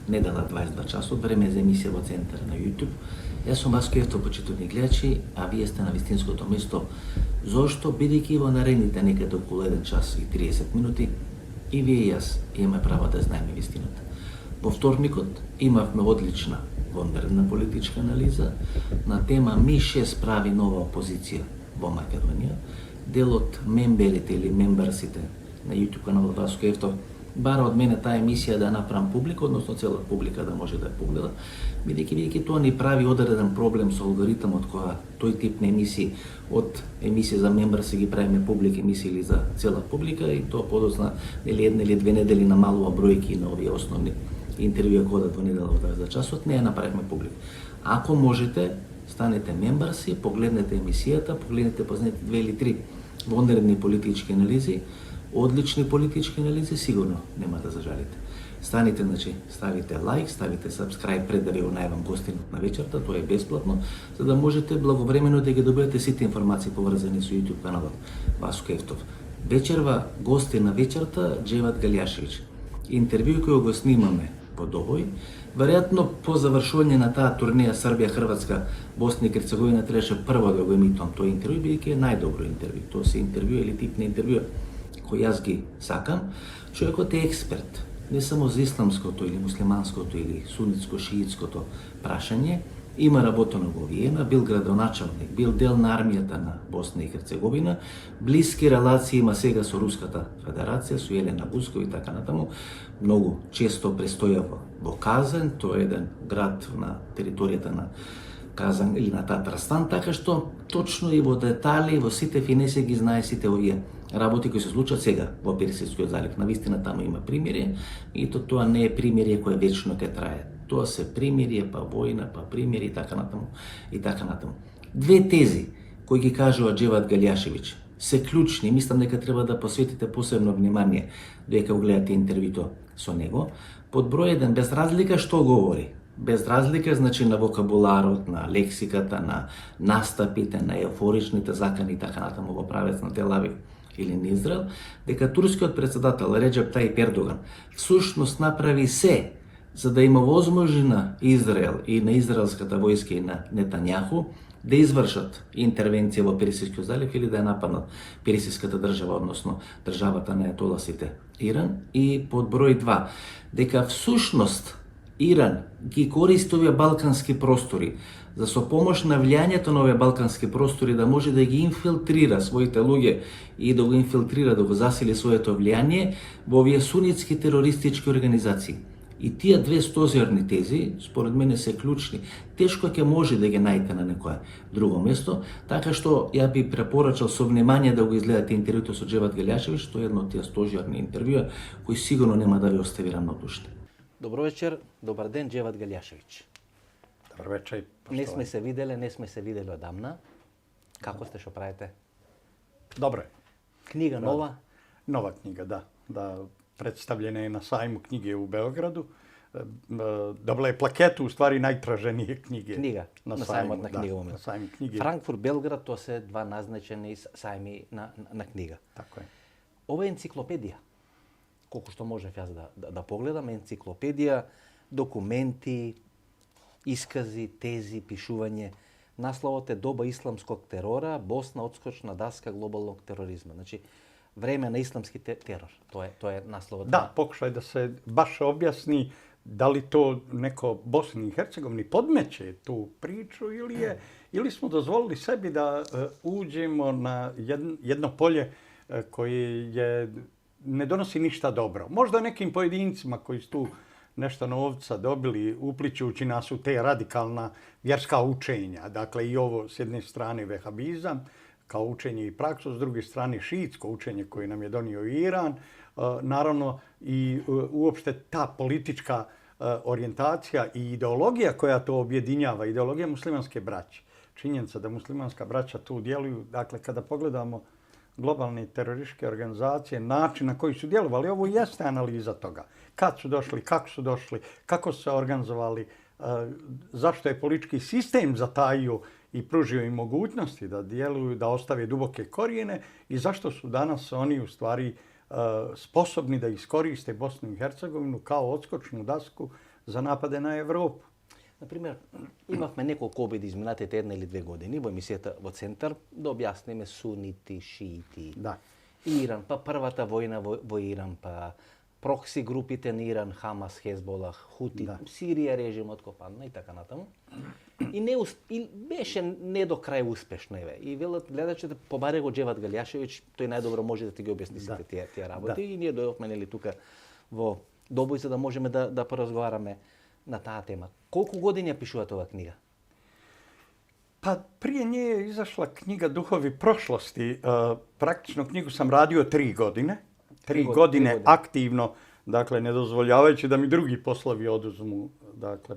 недела 22 часот, време за емисија во центар на YouTube. Јас сум Васко Евтов, почитувани гледачи, а вие сте на вистинското место. Зошто? Бидејќи во наредните некаде околу 1 час и 30 минути и вие и јас имаме право да знаеме вистината. Во вторникот имавме одлична вонредна политичка анализа на тема Ми-6 прави нова опозиција во Македонија. Дел од мемберите или мембарсите на YouTube каналот Васко Евтов бара од мене таа емисија да ја направам публика, односно цела публика да може да ја погледа, бидејќи тоа ни прави одреден проблем со алгоритмот кога тој тип на емисии, од емисија за мембарси ги правиме публика емисии или за цела публика, и тоа подоцна или една или две недели намалува бројки на овие основни интервјуа кои одат во недела во 20 часот, не ја направивме публика. Ако можете, станете мембарси, погледнете емисијата, погледнете позните 2 или 3 вонредни политички анализи, одлични политички анализи, сигурно нема да зажалите. Станите, значи, ставите лайк, ставите subscribe пред да ви го најавам гостинот на вечерта, тоа е бесплатно, за да можете благовремено да ги добиете сите информации поврзани со YouTube каналот Васко Евтов. Вечерва гости на вечерта Џевад Галјашевиќ. Интервју кој го снимаме по Добој, веројатно по завршување на таа турнеја Србија, Хрватска, Босна и Херцеговина требаше прво да го емитувам тој интервју, бидејќи е најдобро интервју. Тоа се интервју или тип на интервју кој јас ги сакам. Човекот е експерт, не само за исламското или муслиманското или сунитско-шиитското прашање, има работено во Виена, бил градоначалник, бил дел на армијата на Босна и Херцеговина, блиски релации има сега со Руската Федерација, со Елена Бускова и така натаму. Многу често престојава во Казан, тоа е еден град на територијата на Казан или на Татарстан, така што точно и во детали, во сите финеси ги знае сите овие работи кои се случат сега во Персискиот залив. Навистина таму има примирие, и тоа не е примирие кое вечно ќе трае. Тоа се примирие, па војна, па примирие и така натаму и така натаму. Две тези кои ги кажува Џевад Галјашевиќ се клучни, мислам дека треба да посветите посебно внимание додека го гледате интервјуто со него. Под број 1, без разлика што говори, без разлика, значи, на вокабуларот, на лексиката, на настапите, на еуфоричните закани и така натаму во правец на Тел Авив или на Израел, дека турскиот председател Реџеп Тајип Ердоган всушност направи се за да има возможност на Израел и на израелската војска и на Нетањаху да извршат интервенција во Персискиот залив или да ја нападнат Персиската држава, односно државата на ајатоласите Иран. И под број 2, дека всушност Иран ги користи овие балкански простори за со помош на влијањето на овие балкански простори да може да ги инфилтрира своите луѓе и да го инфилтрира, да го засили своето влијание во овие сунитски терористички организации. И тие две стозерни тези, според мене, се клучни. Тешко ќе може да ги најдете на некое друго место, така што ја би препорачал со внимание да го изгледате интервјуто со Џевад Галјашевиќ, тоа е едно од тие стожерни интервјуа кои сигурно нема да ви остави равнодушни. Добро вечер, добар ден, Џевад Галјашевиќ. Добар вечер. Не сме се виделе одамна. Како сте, што правите? Добро. Книга нова? Нова книга, да. Представljena je na sajmu knjige u Beogradu. Dobila je plaketu, u stvari najtraženije knjige. Книга, на сајмот на книга. На sajmu knjige. Франкфурт, Белград, тоа се два назначени сајми на книга. Tako je. Ова е енциклопедија. Колку што можев јас да погледам, енциклопедија, документи, искази, тези, пишување. Насловот е Доба исламског терора, Босна одскочна даска глобалnog тероризма. Значи, време на исламски терор. Тоа е насловот. Da, pokušaj da se baš objasni da li to neko Bosni i Hercegovini podmeće tu priču ili smo dozvolili sebi da uđemo na jedno polje koje ne donosi ništa dobro. Možda nekim pojedincima koji su tu nešto novca dobili upličujući nas u te radikalna vjerska učenja. Dakle, i ovo s jedne strane vehabizam, kao učenje i praksu, s druge strane šiitsko učenje koje nam je donio Iran. Naravno, i uopšte ta politička orijentacija i ideologija koja to objedinjava, ideologija muslimanske braće. Činjenica da muslimanska braća tu djeluju, dakle, kada pogledamo globalne terorističke organizacije, način na koji su djelovali, ovo jeste analiza toga. Kad su došli, kako su se organizovali, zašto je politički sistem zatajio i pružio im mogućnosti da djeluju, da ostave duboke korijene i zašto su danas oni u stvari sposobni da iskoriste Bosnu i Hercegovinu kao odskočnu dasku za napade na Evropu. Например, имавме неколку обиди изминатите 1 или 2 години во емисијата во Центар да објасниме сунити, шиити, Да. Иран, па првата војна во Иран, па прокси групите на Иран, Хамас, Хезболах, Хути, Да. Сирија режимот кој падна и така натаму. И беше не до крај успешно, еве. И велат гледачите побаре го Джеват Галјашевиќ, тој најдобро може да ти ги објасни сите тие работи. И ние дојдовме нели тука во Добој за да можеме да поразговараме на таа тема. Колку години ја пишувате ова книга? Pa prije nje je izašla knjiga Duhovi prošlosti. Praktično knjigu sam radio 3 godine. 3 godine aktivno, dakle ne dozvoljavajući da mi drugi poslovi oduzmu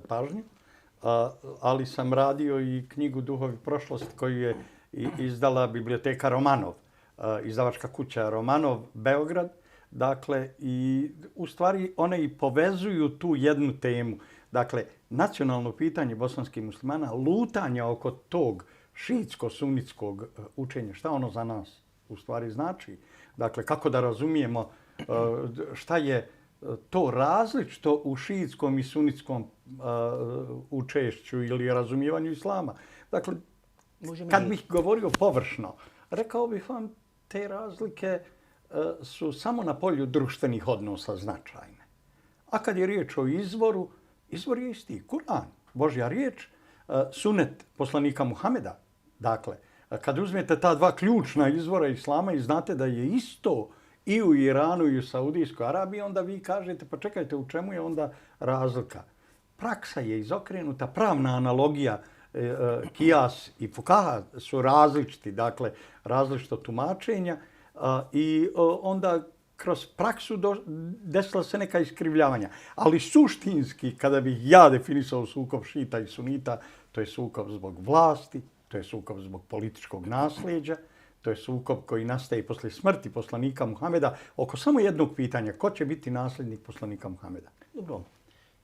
pažnju. Ali sam radio i knjigu Duhovi prošlosti koju je izdala biblioteka Romanov, izdavačka kuća Romanov, Beograd. Dakle, i u stvari one i povezuju tu jednu temu. Dakle, nacionalno pitanje bosanskih muslimana, lutanja oko tog šiitsko-sunnitskog učenja, šta ono za nas u stvari znači. Dakle, kako da razumijemo šta je to različito u šiitskom i sunnitskom učešću ili razumijevanju islama. Dakle, kad bih govorio površno, rekao bih vam te razlike su samo na polju društvenih odnosa značajne. A kad je riječ o izvoru, izvor je isti. Kur'an, Božja riječ, sunet poslanika Muhameda. Dakle, kad uzmete ta dva ključna izvora islama i znate da je isto i u Iranu i u Saudijskoj Arabiji, onda vi kažete, pa čekajte, u čemu je onda razlika? Praksa je izokrenuta, pravna analogija, kijas i fukaha su različiti, dakle, različito tumačenja i onda kroz praksu desila se neka iskrivljavanja. Ali suštinski, kada bih ja definisao sukob šita i sunita, to je sukob zbog vlasti, to je sukob zbog političkog nasljeđa, to je sukob koji nastaje poslije smrti poslanika Muhameda oko samo jednog pitanja, ko će biti nasljednik poslanika Muhameda. Dobro.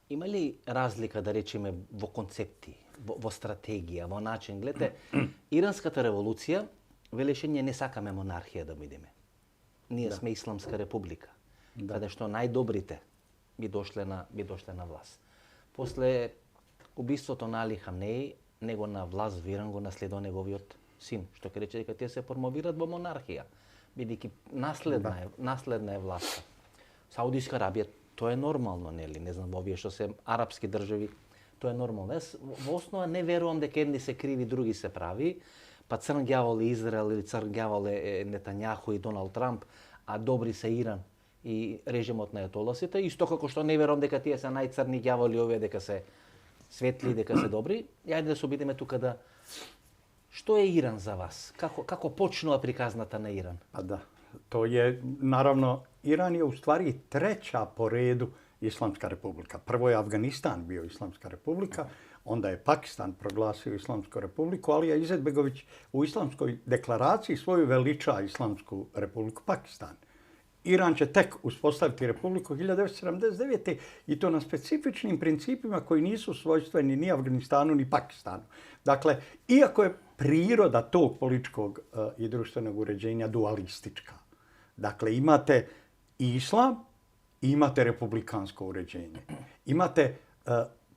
Има ли разлика, да речеме, во концепти, во стратегија, во начин? Гледате, Иранската револуција велеше ние не сакаме монархија да бидеме. Ние сме Исламска република, каде што најдобрите би дошле на власт. После убиството на Али Хамнеи, него на власт во Иран го наследува неговиот син, што ќе рече дека тие се промовираат во монархија, бидејќи наследна е власта. Саудиска Арабија, тоа е нормално, нели? Не знам, во овие што се арапски држави, тоа е нормално. Јас во основа не верувам дека едни се криви, други се прави, па црн ѓавол е Израел или црн ѓавол е Нетањаху и Доналд Трамп, а добри се Иран и режимот на ајатоласите, исто како што не верувам дека тие се најцрни ѓаволи, овие дека се светли, дека се добри. Јајде да се обидиме тука да... Што е Иран за вас? Како почнува приказната на Иран? Pa da, to je, naravno, Iran je u stvari treća po redu Islamska republika. Prvo je Afganistan bio Islamska republika, onda je Pakistan proglasio Islamsku republiku, ali je Izetbegović u Islamskoj deklaraciji svoju veliča Islamsku republiku Pakistan. Iran će tek uspostaviti republiku 1979. i to na specifičnim principima koji nisu svojstveni ni Afganistanu ni Pakistanu. Dakle, iako je priroda tog političkog i društvenog uređenja dualistička. Dakle, imate islam i imate republikansko uređenje. Imate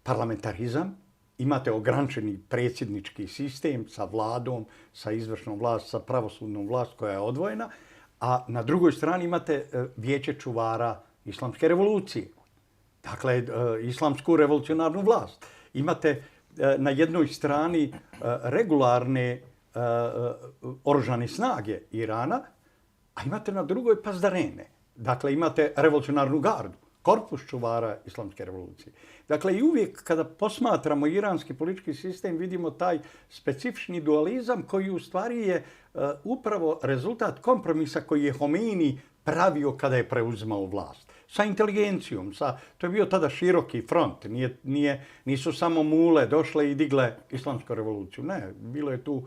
parlamentarizam, imate ograničeni predsjednički sistem sa vladom, sa izvršnom vlast, sa pravosudnom vlast koja je odvojena, a na drugoj strani imate vijeće čuvara islamske revolucije. Dakle, islamsku revolucionarnu vlast. Imate na jednoj strani regularne oružane snage Irana, a imate na drugoj pazdarene. Dakle, imate revolucionarnu gardu, korpus čuvara islamske revolucije. Dakle, i uvijek kada posmatramo iranski politički sistem vidimo taj specifični dualizam koji u stvari je upravo rezultat kompromisa koji je Homeini pravio kada je preuzimao vlast. Sa inteligencijom, to je bio tada široki front, nisu samo mule došle i digle islamsku revoluciju. Ne, bilo je tu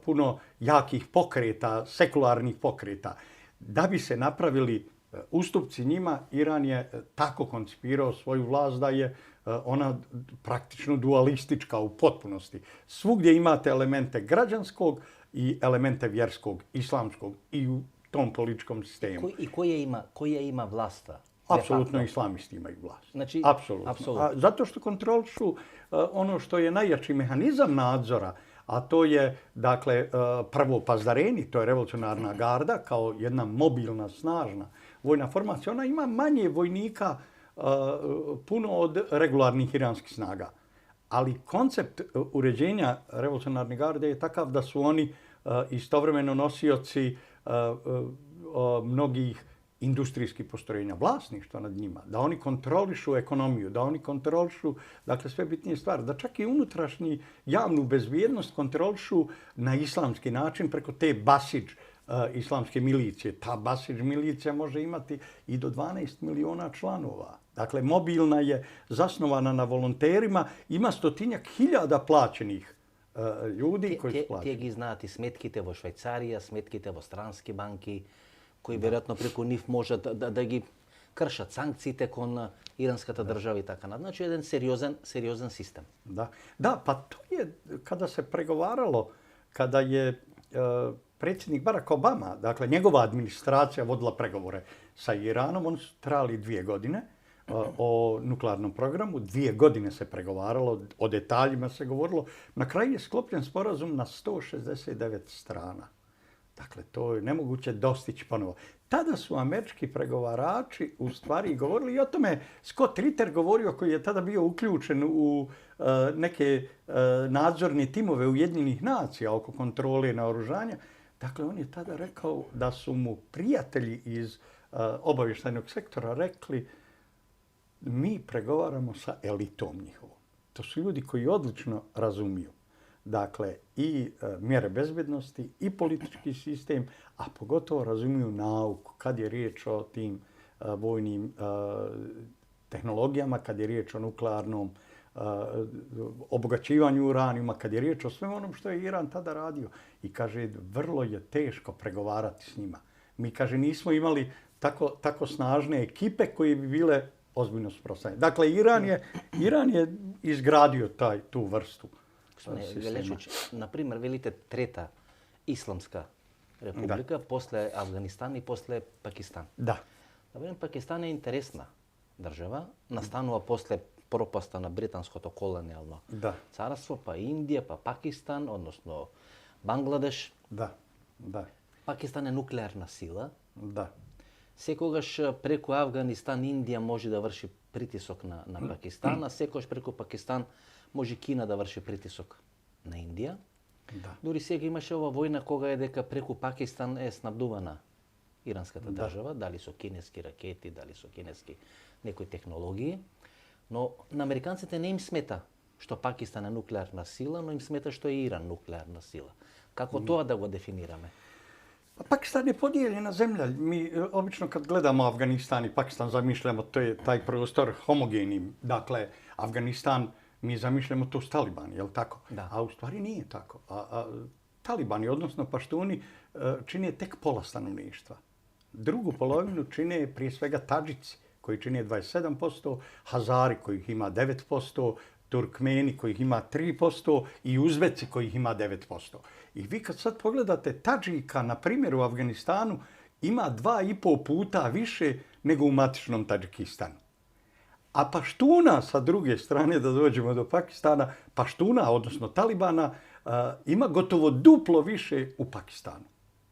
puno jakih pokreta, sekularnih pokreta. Da bi se napravili ustupci njima, Iran je tako koncipirao svoju vlast da je ona praktično dualistička u potpunosti. Svugdje imate elemente građanskog i elemente vjerskog, islamskog i u tom političkom sistemu. И која има власта? Apsolutno islamisti imaju vlast. Znači, apsolutno. apsolutno. Zato što kontrolišu ono što je najjači mehanizam nadzora, a to je, dakle, prvo Pazdareni, to je revolucionarna garda, kao jedna mobilna, snažna vojna formacija. Ona ima manje vojnika puno od regularnih iranskih snaga. Ali koncept uređenja revolucionarne garde je takav da su oni istovremeno nosioci mnogih industrijskih postrojenja, vlasništva nad njima, da oni kontrolišu ekonomiju, da oni kontrolišu, dakle, sve bitnije stvari, da čak i unutrašnji javnu bezbjednost kontrolišu na islamski način preko te Basidž islamske milicije. Ta Basidž milicija može imati i do 12 miliona članova. Dakle, mobilna je, zasnovana na volonterima, ima 100.000 plaćenih ljudi koji su plaćeni. Те ги знаат и сметките во Швајцарија, сметките во странски банки, кои веројатно преку нив можат да ги кршат санкциите кон иранската држава и така. Значи, еден сериозен систем. Da, pa to je kada se pregovaralo, kada je predsjednik Barack Obama, dakle njegova administracija vodila pregovore sa Iranom, oni su trajali 2 godine o nuklearnom programu. 2 godine se pregovaralo, o detaljima se govorilo. Na kraju je sklopljen sporazum na 169 strana. Dakle, to je nemoguće dostići ponovo. Tada su američki pregovarači u stvari govorili i o tome. Scott Ritter govorio, koji je tada bio uključen u neke nadzorne timove Ujedinjenih nacija oko kontrole naoružanja. Dakle, on je tada rekao da su mu prijatelji iz obavještajnog sektora rekli: mi pregovaramo sa elitom njihovom. To su ljudi koji odlično razumiju, dakle, i mjere bezbjednosti i politički sistem, a pogotovo razumiju nauku kad je riječ o tim vojnim tehnologijama, kad je riječ o nuklearnom obogaćivanju uranijuma, kad je riječ o svem onom što je Iran tada radio. I kaže, vrlo je teško pregovarati s njima. Mi, kaže, nismo imali tako snažne ekipe koje bi bile ozbiljno suprotstavljene. Dakle, Iran je izgradio tu vrstu sistema. Например, велите трета исламска република, после Афганистан и после Пакистан. Да. Пакистан е интересна држава, настанува после пропаста на британското колонијално царство, па Индија, па Пакистан, односно Бангладеш. Да. Пакистан е нуклеарна сила. Да. Секогаш преку Афганистан Индија може да врши притисок на Пакистан, а секогаш преку Пакистан може Кина да врши притисок на Индија. Да. Дури сега имаше ова војна кога е дека преку Пакистан е снабдувана иранската држава, дали со кинески ракети, дали со кинески некои технологии. Но на американците не им смета што Пакистан е нуклеарна сила, но им смета што е Иран нуклеарна сила. Како тоа да го дефинираме? Pakistan je podijeljena zemlja. Mi obično kad gledamo Afganistan i Pakistan zamišljamo taj prostor homogenim. Dakle, Afganistan mi zamišljamo to s Talibani, je li tako? Da. A u stvari nije tako. Talibani, odnosno Paštuni, čine tek pola stanovništva. Drugu polovinu čine prije svega Tadžici, koji čine 27%, Hazari kojih ima 9%, Turkmeni kojih ima 3% i Uzbeci kojih ima 9%. I vi kad sad pogledate Tadžika, na primjer u Afganistanu, ima 2,5 puta više nego u matičnom Tadžikistanu. A Paštuna, sa druge strane, da dođemo do Pakistana, Paštuna, odnosno Talibana, ima gotovo duplo više u Pakistanu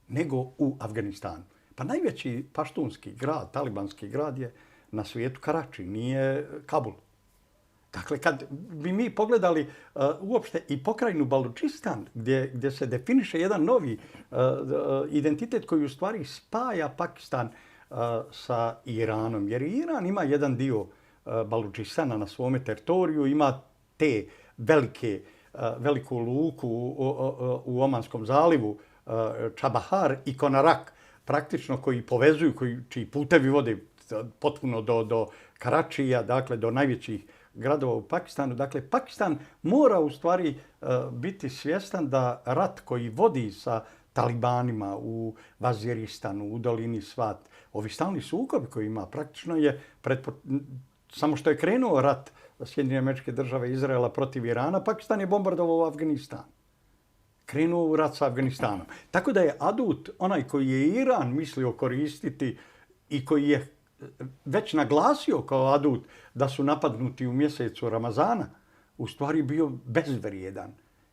nego u Afganistanu. Pa najveći paštunski grad, talibanski grad je na svijetu Karači, nije Kabul. Dakle, kad bi mi pogledali uopšte i pokrajinu Balučistan, gdje se definiše jedan novi identitet koji u stvari spaja Pakistan sa Iranom. Jer Iran ima jedan dio Balučistana na svome teritoriju, ima te veliku luku u Omanskom zalivu, Čabahar i Konarak, praktično koji povezuju, čiji putevi vode potpuno do Karačija, dakle do najvećih gradova u Pakistanu. Dakle, Pakistan mora u stvari biti svjestan da rat koji vodi sa Talibanima u Vaziristanu, u dolini Svat, ovi stalni sukobi koji ima, praktično je, samo što je krenuo rat Sjedinjenih Američkih Država i Izraela protiv Irana, Pakistan je bombardovao Afganistan. Krenuo u rat sa Afganistanom. Tako da je adut, onaj koji je Iran mislio koristiti i koji je već naglasio kao adut da su napadnuti u mjesecu Ramazana, u stvari bio bezvrijedan.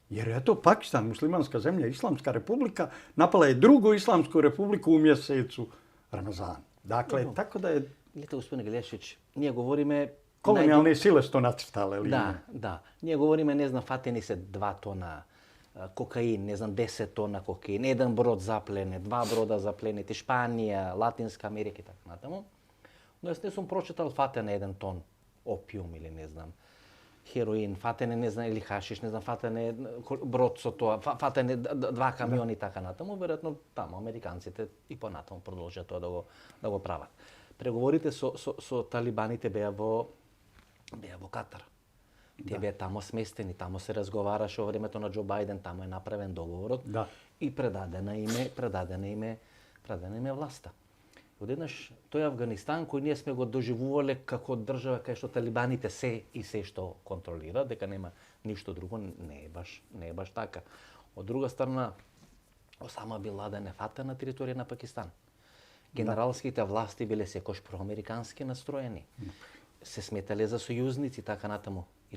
Jer je to Pakistan, muslimanska zemlja, islamska republika, napala je drugu islamsku republiku u mjesecu Ramazana. Dakle, tako da je... Vidite, gospodine Glješić, nije govorime... Kolonijalne sile su to nacrtale. Da. Nije govorime, ne znam, fateni se 2 tona kokain, ne znam, 10 tona kokain, 1 brod zaplene, 2 broda zapleniti, Španija, Latinska Amerika i tako natamo. No, jaz nisam pročital fatene 1 ton opijum ili ne znam, heroin, fatene ne znam, ili hašiš, ne znam, fatene brod so to, fatene 2 kamioni i tako natamo. Vjerojatno tamo Amerikanci te i po natamo продолжа to da go pravат. Pregovorite so talibanite beja vo Katar. Те беа тамо сместени, тамо се разговараше во времето на Џо Бајден, тамо е направен договорот и предадена име власта. Одеднаш тој Афганистан кој ние сме го доживувале како држава кај што талибаните се што контролира, дека нема ништо друго, не е баш така. Од друга страна, Осама Бин Ладен е фатен на територија на Пакистан. Генералските власти биле секош проамерикански настроени. Се сметале за сојузници и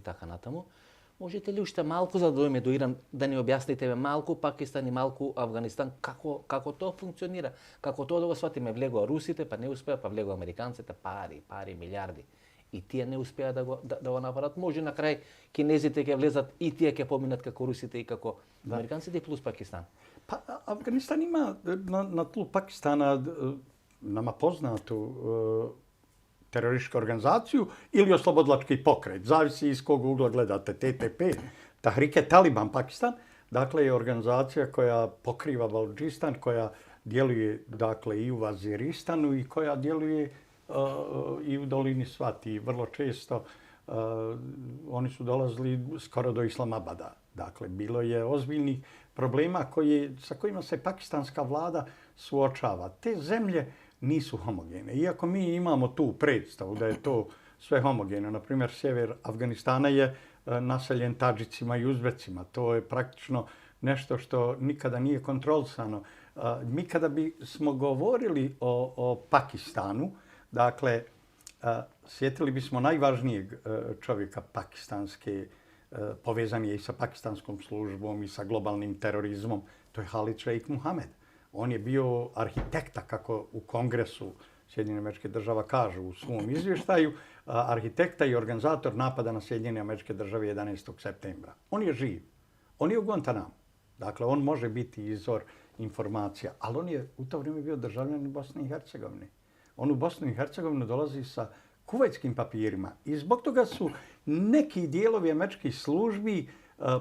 така натаму. Можете ли уште малку, за да дојме до Иран, да ни објасните малку Пакистан и малку Афганистан, како тоа функционира? Како тоа да го сватиме? Влегоа русите, па не успеа, па влегоа американците, пари, милиарди. И тие не успеа да го направат. Може на крај кинезите ќе влезат и тие ќе поминат како русите и како американците плюс Пакистан. Pa Afganistan ima na tlu Pakistana nama poznatu terorističku organizaciju ili oslobodilački pokret. Zavisi iz kog ugla gledate. TTP, Tahrike Taliban Pakistan, dakle je organizacija koja pokriva Baludžistan, koja djeluje dakle i u Vaziristanu i koja djeluje i u dolini Svati. I vrlo često oni su dolazili skoro do Islamabada. Dakle, bilo je ozbiljnih problema sa kojima se pakistanska vlada suočava. Te zemlje nisu homogene. Iako mi imamo tu predstavu da je to sve homogeno. Naprimjer, sjever Afganistana je naseljen Tadžicima i Uzbecima. To je praktično nešto što nikada nije kontrolisano. Mi kada bismo govorili o Pakistanu, dakle, sjetili bismo najvažnijeg čovjeka pakistanske, povezan je i sa pakistanskom službom i sa globalnim terorizmom, to je Halid Šejk Muhamed. On je bio arhitekta, kako u Kongresu Sjedinjenih Američkih Država kažu u svom izvještaju, arhitekta i organizator napada na Sjedinjene Američke Države 11. septembra. On je živ. On je u Guantanamu. Dakle, on može biti izvor informacija, ali on je u to vrijeme bio državljanin Bosne i Hercegovine. On u Bosnu i Hercegovinu dolazi sa kuvajtskim papirima i zbog toga su neki dijelovi američkih službi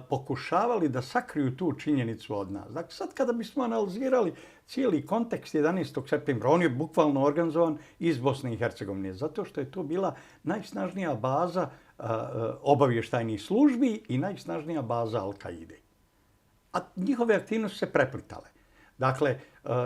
pokušavali da sakriju tu činjenicu od nas. Dakle, sad kada bismo analizirali cijeli kontekst 11. septembra, on je bukvalno organizovan iz Bosne i Hercegovine, zato što je to bila najsnažnija baza obavještajnih službi i najsnažnija baza Al-Kaide. A njihove aktivnosti se preplitale. Dakle,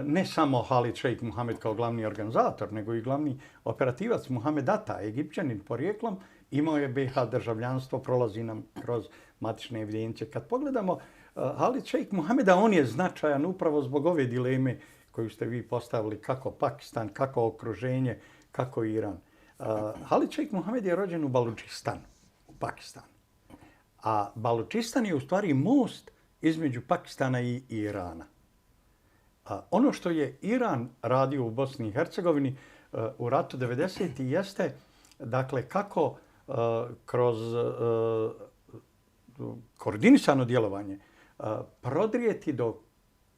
ne samo Halid Šejk Muhamed kao glavni organizator, nego i glavni operativac Muhamed Ata, Egipćanin porijeklom, imao je BiH državljanstvo, prolazi nam kroz matične evidencije. Kad pogledamo Halid Šejk Muhameda, on je značajan upravo zbog ove dileme koju ste vi postavili, kako Pakistan, kako okruženje, kako Iran. Halid Šejk Muhamed je rođen u Baludžistanu, u Pakistanu. A Baludžistan je u stvari most između Pakistana i Irana. Ono što je Iran radio u Bosni i Hercegovini u ratu 90. jeste, dakle, kako kroz koordinisano djelovanje prodrijeti do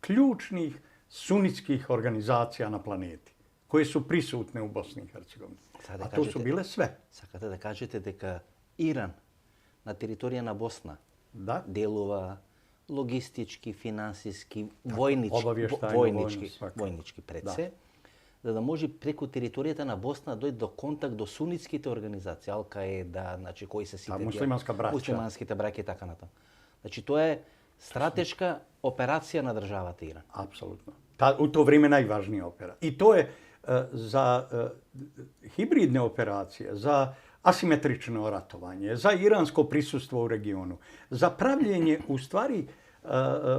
ključnih sunitskih organizacija na planeti koje su prisutne u Bosni i Hercegovini. A to su bile sve. Сакате да кажете дека Иран на територија на Босна делува логистички, финансиски, војнички пред се, за да може преку територијата на Босна дојде до контакт до сунитските организации, Ал-Каеда, значи кои се сите муслиманските браќа и така натаму. Значи тоа е стратешка операција на државата Иран. Apsolutno. U to vrijeme najvažnija opera. I to je za hibridne operacije, za asimetrično ratovanje, za iransko prisustvo u regionu, za pravljenje u stvari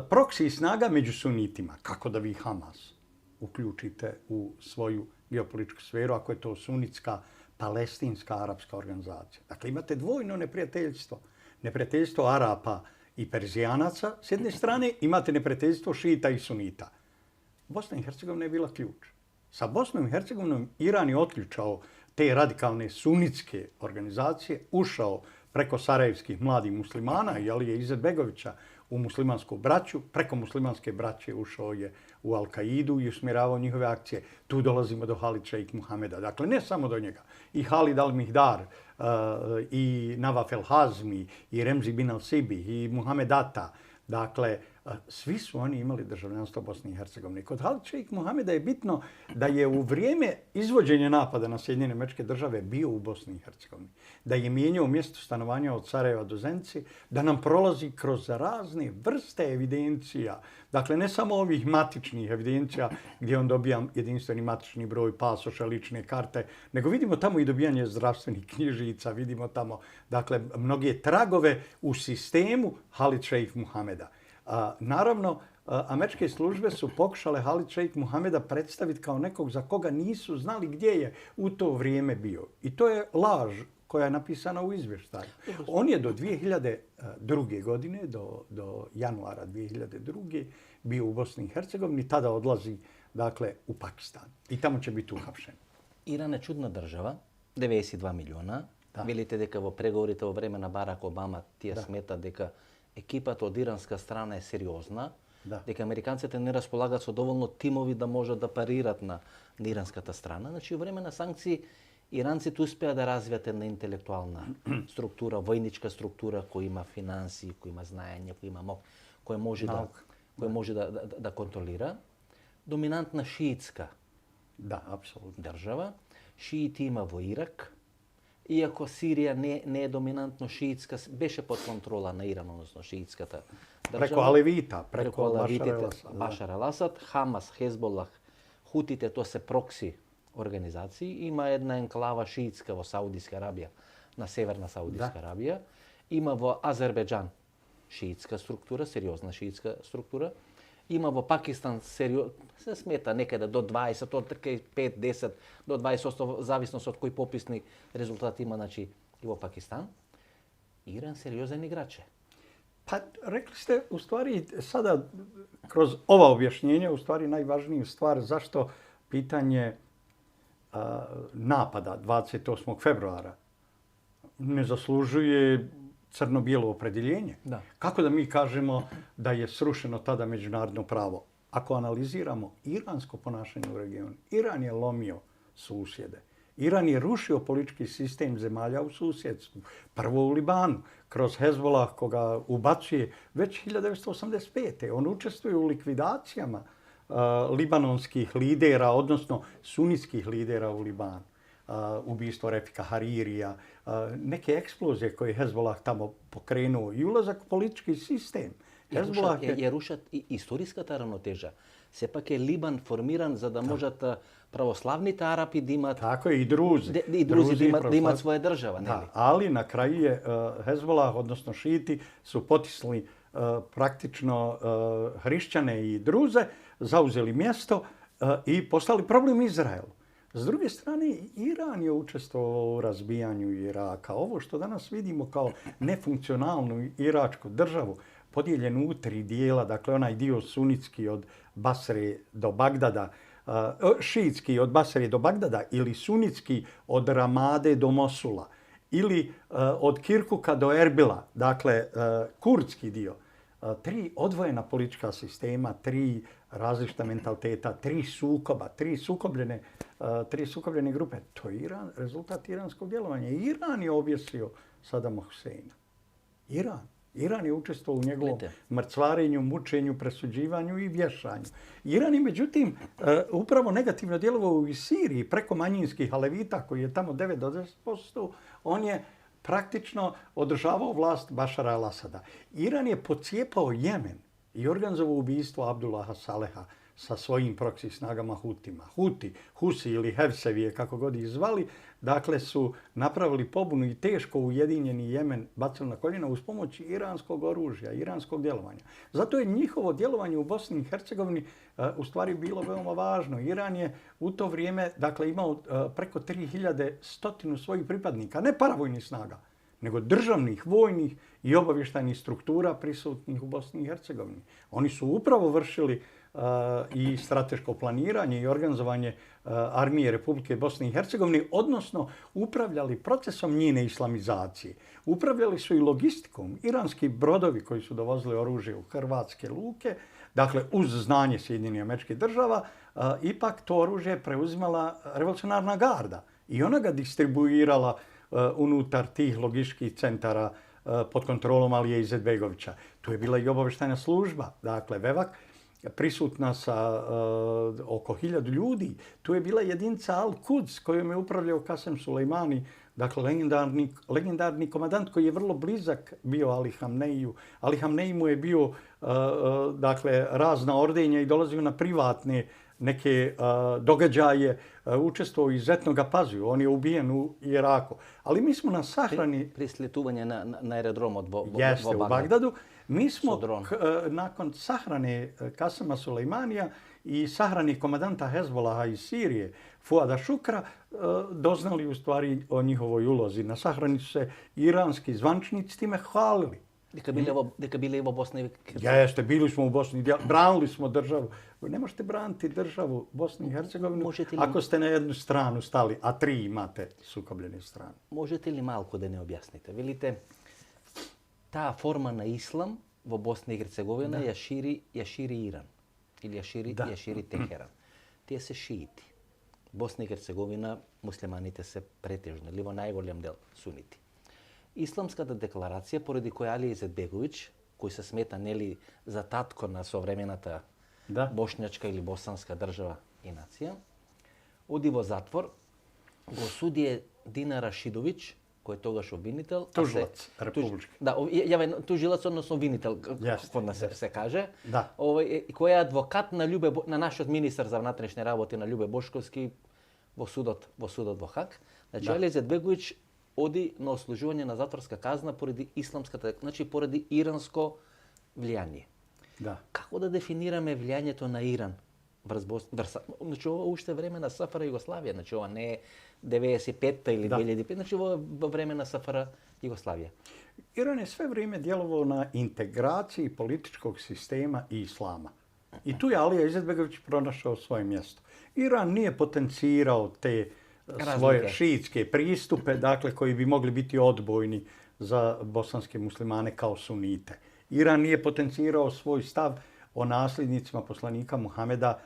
proksi snaga među sunitima. Kako da vi Hamas uključite u svoju geopolitičku sferu, ako je to sunitska, palestinska, arapska organizacija. Dakle, imate dvojno neprijateljstvo. Neprijateljstvo Arapa i Perzijanaca s jedne strane, imate neprijateljstvo šita i sunita. Bosna i Hercegovina je bila ključ. Sa Bosnom i Hercegovinom Iran je otključao te radikalne sunitske organizacije, ušao preko sarajevskih mladih muslimana i Alije Izetbegovića u muslimansku braću, preko muslimanske braće ušao je u Al-Kaidu i usmjeravao njihove akcije. Tu dolazimo do Halid Šejk Muhameda. Dakle, ne samo do njega. I Halid al-Mihdar, i Nawaf el-Hazmi, i Remzi bin al-Sibih, i Muhammed Ata. Dakle, svi su oni imali državljanstvo Bosne i Hercegovine. Kod Halid Šejk Muhameda je bitno da je u vrijeme izvođenja napada na Sjedinjene Američke Države bio u Bosni i Hercegovini. Da je mijenjao mjesto stanovanja od Sarajeva do Zenice, da nam prolazi kroz razne vrste evidencija. Dakle, ne samo ovih matičnih evidencija gdje on dobija jedinstveni matični broj, pasoša, lične karte, nego vidimo tamo i dobijanje zdravstvenih knjižica, vidimo tamo dakle, mnoge tragove u sistemu Halid Šejk Muhameda. Naravno, američke službe su pokušale Halid Šejk Muhameda predstaviti kao nekog za koga nisu znali gdje je u to vrijeme bio. I to je laž koja je napisana u izvještaju. On je do 2002. godine, do januara 2002. bio u Bosni i Hercegovini, tada odlazi dakle, u Pakistan. I tamo će biti uhapšen. Iran je čudna država, 92 milijuna. Vidite deka vo pregovorite o vremena Barack Obama tija smeta deka ekipa od iranska strana je seriozna, deka Amerikancите ne raspolagat sa dovoljno timovi da može da parirat na iranskата strana. Znači, u vremena sankciji Iranci tu uspеа да развијат една интелектуална структура, војничка структура која има финансии, која има знаење, која има мок, која може да контролира. Доминантна шиитска држава. Шиити има во Ирак. Иако Сирија не е доминантно шиитска, беше под контрола на Иран, односно шиитската држава. Преко Алевита, преко Башар ал-Асад, Хамас, Хезболах, Хутите, тоа се прокси организации. Има една енклава шиитска во Саудиска Арабија, на северна Саудиска Арабија. Има во Азербеджан шиитска структура, сериозна шиитска структура. Има во Пакистан се смета некаде до 20, од 5, 10 до 20%, зависност од кој пописни резултати има, значи и во Пакистан. Иран сериозен играч е. Pa rekli ste u stvari sada kroz ova objašnjenja u stvari najvažniju stvar zašto pitanje napada 28. februara ne zaslužuje crno-bijelo opredjeljenje. Kako da mi kažemo da je srušeno tada međunarodno pravo? Ako analiziramo iransko ponašanje u regionu, Iran je lomio susjede. Iran je rušio politički sistem zemalja u susjedstvu. Prvo u Libanu, kroz Hezbollah koga ubacuje već 1985. On učestvuje u likvidacijama libanonskih lidera, odnosno sunitskih lidera u Libanu. Ubistvo Refika Haririja, neke eksplozije koje je Hezbollah tamo pokrenuo i ulazak u politički sistem. Ја рушат историската равнотежа. Сепак е Либан формиран за да можат православните арапи да имат... Tako je, i Druzi. I Druzi da imат svoja država. Da, ali na kraju je Hezbollah, odnosno šiti, su potisli praktično hrišćane i Druze, zauzeli mjesto i postali problem Izraelu. S druge strane, Iran je učestvovao u razbijanju Iraka. Ovo što danas vidimo kao nefunkcionalnu iračku državu, podijeljenu u 3 dijela, dakle onaj dio sunitski od Basre do Bagdada, šiitski od Basre do Bagdada ili sunitski od Ramade do Mosula ili od Kirkuka do Erbila, dakle kurdski dio. 3 odvojena politička sistema, 3 različita mentaliteta, 3 sukoba, 3 sukobljene grupe. To je rezultat iranskog djelovanja. Iran je objesio Sadama Huseina. Iran je učestvovao u njegovom mrcvarenju, mučenju, presuđivanju i vješanju. Iran je, međutim, upravo negativno djelovao u Siriji preko manjinskih Alevita, koji je tamo 9 do 10%. On je praktično održavao vlast Bašara al-Asada. Iran je pocijepao Jemen i organizovao ubistvo Abdullaha Saleha, sa svojim proksi snagama Hutima. Husi ili Hevsevije, kako god ih zvali, dakle su napravili pobunu i teško ujedinjeni Jemen bacili na koljena uz pomoć iranskog oružja, iranskog djelovanja. Zato je njihovo djelovanje u Bosni i Hercegovini u stvari bilo veoma važno. Iran je u to vrijeme dakle, imao preko 3100 svojih pripadnika, ne paravojnih snaga, nego državnih, vojnih i obavještajnih struktura prisutnih u Bosni i Hercegovini. Oni su upravo vršili i strateško planiranje i organizovanje armije Republike Bosne i Hercegovine, odnosno upravljali procesom njene islamizacije. Upravljali su i logistikom. Iranski brodovi koji su dovozili oružje u hrvatske luke, dakle uz znanje Sjedinjenih Američkih Država, ipak to oružje je preuzimala revolucionarna garda i ona ga distribuirala unutar tih logističkih centara pod kontrolom Alije Izetbegovića. Tu je bila i obavještajna služba, dakle Vevak, prisutna sa oko 1000 ljudi. Tu je bila jedinica Al-Quds kojom je upravljao Kasem Sulejmani, dakle legendarni komandant koji je vrlo blizak bio Ali Hamneiju. Ali Hamnej mu je bio dakle, razna ordenja i dolazio na privatne neke događaje, učestvovao i izuzetno ga pazio. On je ubijen u Iraku. Ali mi smo na sahrani... Pri sljetovanje na aerodrom od Jeste, u Bagdadu. Mi smo nakon sahrane Kasema Sulejmanija i sahrane komandanta Hezbolaha iz Sirije, Fuada Šukra, doznali u stvari o njihovoj ulozi. Na sahrani su se iranski zvančnici time hvalili. Deka bili evo Bosna i Hercegovina. Jeste, bili smo u Bosni, branili smo državu. Ne možete braniti državu Bosni i Hercegovine ako ste na jednu stranu stali, a 3 imate sukobljene strane. Možete li malko da ne objasnite? Vidite, ta forma na islam u Bosni i Hercegovina je širi Iran ili je širi Teheran. Tije se šijiti. Bosna i Hercegovina, muslimanite se pretežno, ili najgoljam del suniti. Islamskата декларација, поради која Алија Изетбеговиќ, кој се смета нели за татко на современата бошњачка или босанска држава и нација, оди во затвор, го суди Дина Рашидовиќ, кој е тогаш обвинител. Тужилац, републички. Да, тужилац, односно обвинител, како да се каже. Да. Кој е адвокат на нашиот министар за внатрешни работи на Љубе Бошковски во судот во Хаг. Значи, Алија Изетбеговиќ оди на ослужување на затворска казна поради исламската, значи поради иранско влијание. Да. Како да дефинираме влијањето на Иран врз Босна? Значи ова уште време на СФР Југославија, значи ова не е 95-та или 2005, значи ова во време на СФР Југославија. Iran je sve vrijeme djelovao na integraciji političkog sistema i islama. I tu je Alija Izetbegović pronašao svoje mjesto. Iran nije potencirao te svoje šiitske pristupe, dakle, koji bi mogli biti odbojni za bosanske muslimane kao sunite. Iran nije potencirao svoj stav o nasljednicima poslanika Muhameda,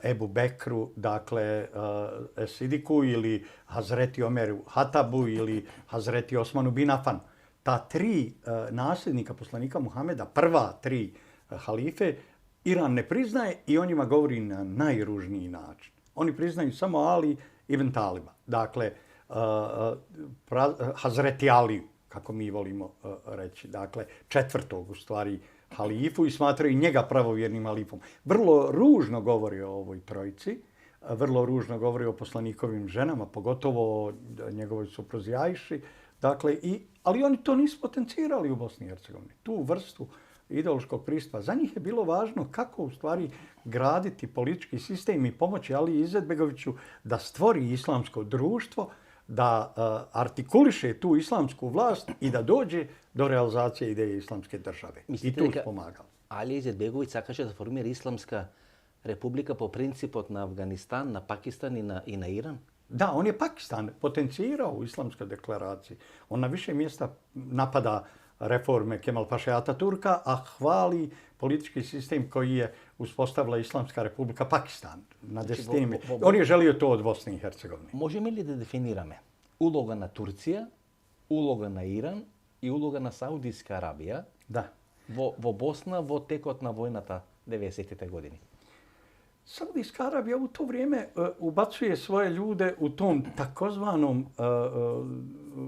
Ebu Bekru, dakle, Sidiku ili Hazreti Omeru Hatabu ili Hazreti Osmanu bin Afanu. Ta 3 nasljednika poslanika Muhameda, prva 3 halife, Iran ne priznaje i o njima govori na najružniji način. Oni priznaju samo Ali ibn Taliba, dakle, Hazreti Aliju, kako mi volimo reći, dakle, 4. u stvari halifu i smatraju njega pravovjernim halifom. Vrlo ružno govori o ovoj trojici, vrlo ružno govori o poslanikovim ženama, pogotovo o njegovoj supruzi Ajši, dakle, ali oni to nisu potencirali u Bosni i Hercegovini. Tu vrstu ideološkog pristupa. Za njih je bilo važno kako u stvari graditi politički sistem i pomoći Aliji Izetbegoviću da stvori islamsko društvo, da artikuliše tu islamsku vlast i da dođe do realizacije ideje islamske države. I tu su pomagali. Alija Izetbegović sakaše da formira islamska republika po principot na Afganistan, na Pakistan i na Iran? Da, on je Pakistan potencirao u islamskoj deklaraciji. On na više mjesta napada reforme Kemal Paše Ataturka, a hvali politički sistem koji je uspostavila Islamska republika Pakistan na desetinima. On je želio to od Bosne i Hercegovine. Možemo li da definirаме uloga na Turcija, uloga na Iran i uloga na Saudijska Arabija vo Bosna vo tekot na vojnata 90. godini? Saudijska Arabija u to vrijeme ubacuje svoje ljude u tom takozvanom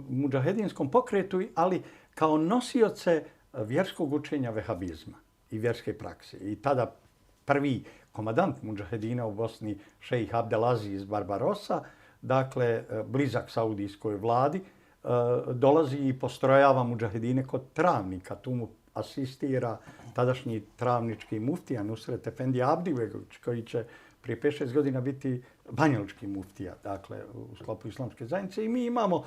mudžahedinskom pokretu, ali kao nosioce vjerskog učenja vehabizma i vjerske prakse. I tada prvi komadant mudžahedina u Bosni, šejh Abdelaziz Barbarossa, dakle blizak saudijskoj vladi, dolazi i postrojava mudžahedine kod travnika. Tu mu asistira tadašnji travnički muftija Nusret Efendi Abdibegović, koji će prije 5-6 godina biti banjalučki muftija, dakle, u sklopu islamske zajednice. I mi imamo,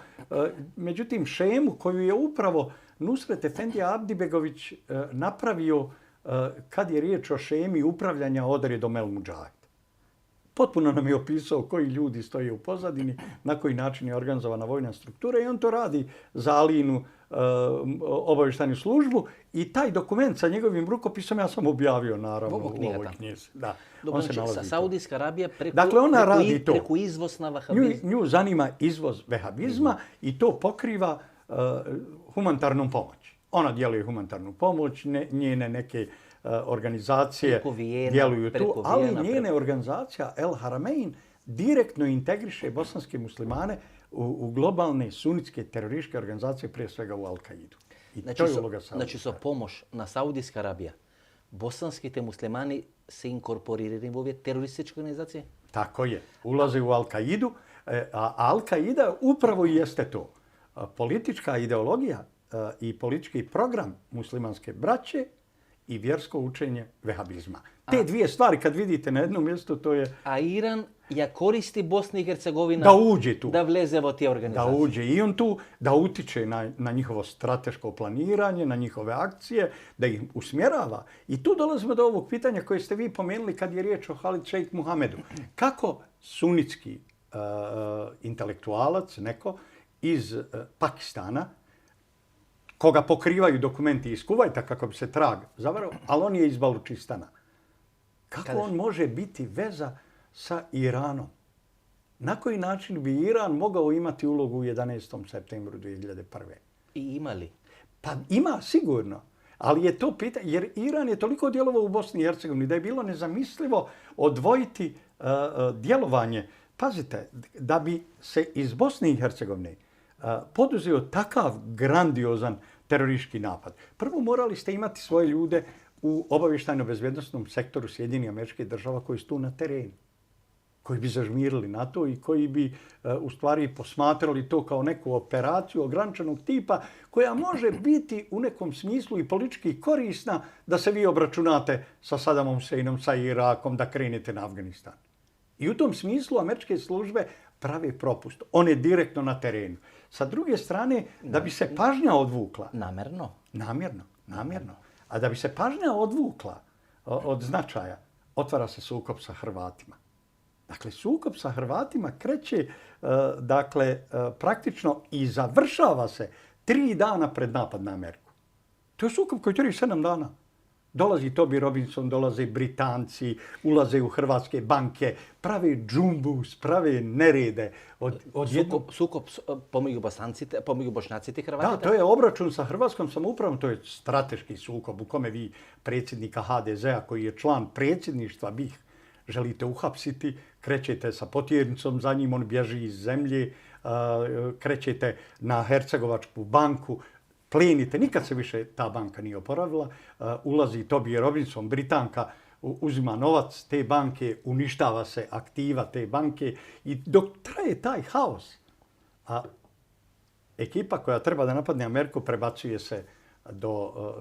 međutim, šemu koju je upravo Nusret Efendi Abdibegović napravio kad je riječ o šemi upravljanja odredom El Mudžahid. Potpuno nam je opisao koji ljudi stoje u pozadini, na koji način je organizovana vojna struktura i on to radi za Alinu obavještajnu službu i taj dokument sa njegovim rukopisom ja sam objavio naravno u ovoj knjizi. Da, dobro, znači, Saudijska Arabija preko izvoz na vahabizam. Nju zanima izvoz vehabizma i to pokriva humanitarnom pomoći. Ona djeluje humanitarnu pomoć, njene neke organizacije djeluju tu, ali njene organizacija El Haramein direktno integriše bosanske muslimane u globalne sunitske terorističke organizacije, prije svega u Al-Kaidu. Znači, sa pomoć na Saudijska Arabija, bosanski te muslimani se inkorporiraju u ove terorističke organizacije? Tako je. Ulaze u Al-Kaidu, a Al-Kaida upravo jeste to. Politička ideologija i politički program muslimanske braće i vjersko učenje vehabizma. Te dvije stvari kad vidite na jednom mjestu, to je... A Iran ja koristi Bosna i Hercegovina da uđe tu. Da vleze u te organizacije. Da uđe i on tu, da utiče na njihovo strateško planiranje, na njihove akcije, da ih usmjerava. I tu dolazimo do ovog pitanja koje ste vi pomenuli kad je riječ o Halid Šejh Muhamedu. Kako sunitski intelektualac, neko iz Pakistana, koga pokrivaju dokumenti iz Kuvajta kako bi se trag zavarao, ali on je iz Balučistana. Kako on može biti veza sa Iranom? Na koji način bi Iran mogao imati ulogu u 11. septembru 2001. I imali? Pa ima sigurno. Ali je to pitanje, jer Iran je toliko djelovao u Bosni i Hercegovini da je bilo nezamislivo odvojiti djelovanje. Pazite, da bi se iz Bosne i Hercegovine poduzeo takav grandiozan teroristički napad. Prvo morali ste imati svoje ljude u obavještajno-bezbjednosnom sektoru Sjedinjenih Američkih Država koji su tu na terenu, koji bi zažmirili na to i koji bi u stvari posmatrali to kao neku operaciju ograničenog tipa koja može biti u nekom smislu i politički korisna da se vi obračunate sa Sadamom Huseinom, sa Irakom, da krenete na Afganistan. I u tom smislu američke službe prave propust. One direktno na terenu. Sa druge strane, da bi se pažnja odvukla... Namjerno? Namjerno. A da bi se pažnja odvukla od značaja, otvara se sukob sa Hrvatima. Dakle, sukob sa Hrvatima kreće praktično i završava se 3 dana pred napad na Ameriku. To je sukob koji traje 7 dana. Dolazi Toby Robinson, dolaze Britanci, ulaze u hrvatske banke, prave džumbus, prave nerede. Sukob pomiju Bošnjaci ti Hrvatite? Da, to je obračun sa hrvatskom samoupravom, to je strateški sukob u kome vi predsjednika HDZ-a koji je član predsjedništva BiH želite uhapsiti, krećete sa potjernicom za njim, on bježi iz zemlje, krećete na Hercegovačku banku, plenite, nikad se više ta banka nije oporavila, ulazi Toby Robinson, Britanka, uzima novac te banke, uništava se aktiva te banke i dok traje taj haos, a ekipa koja treba da napadne Ameriku prebacuje se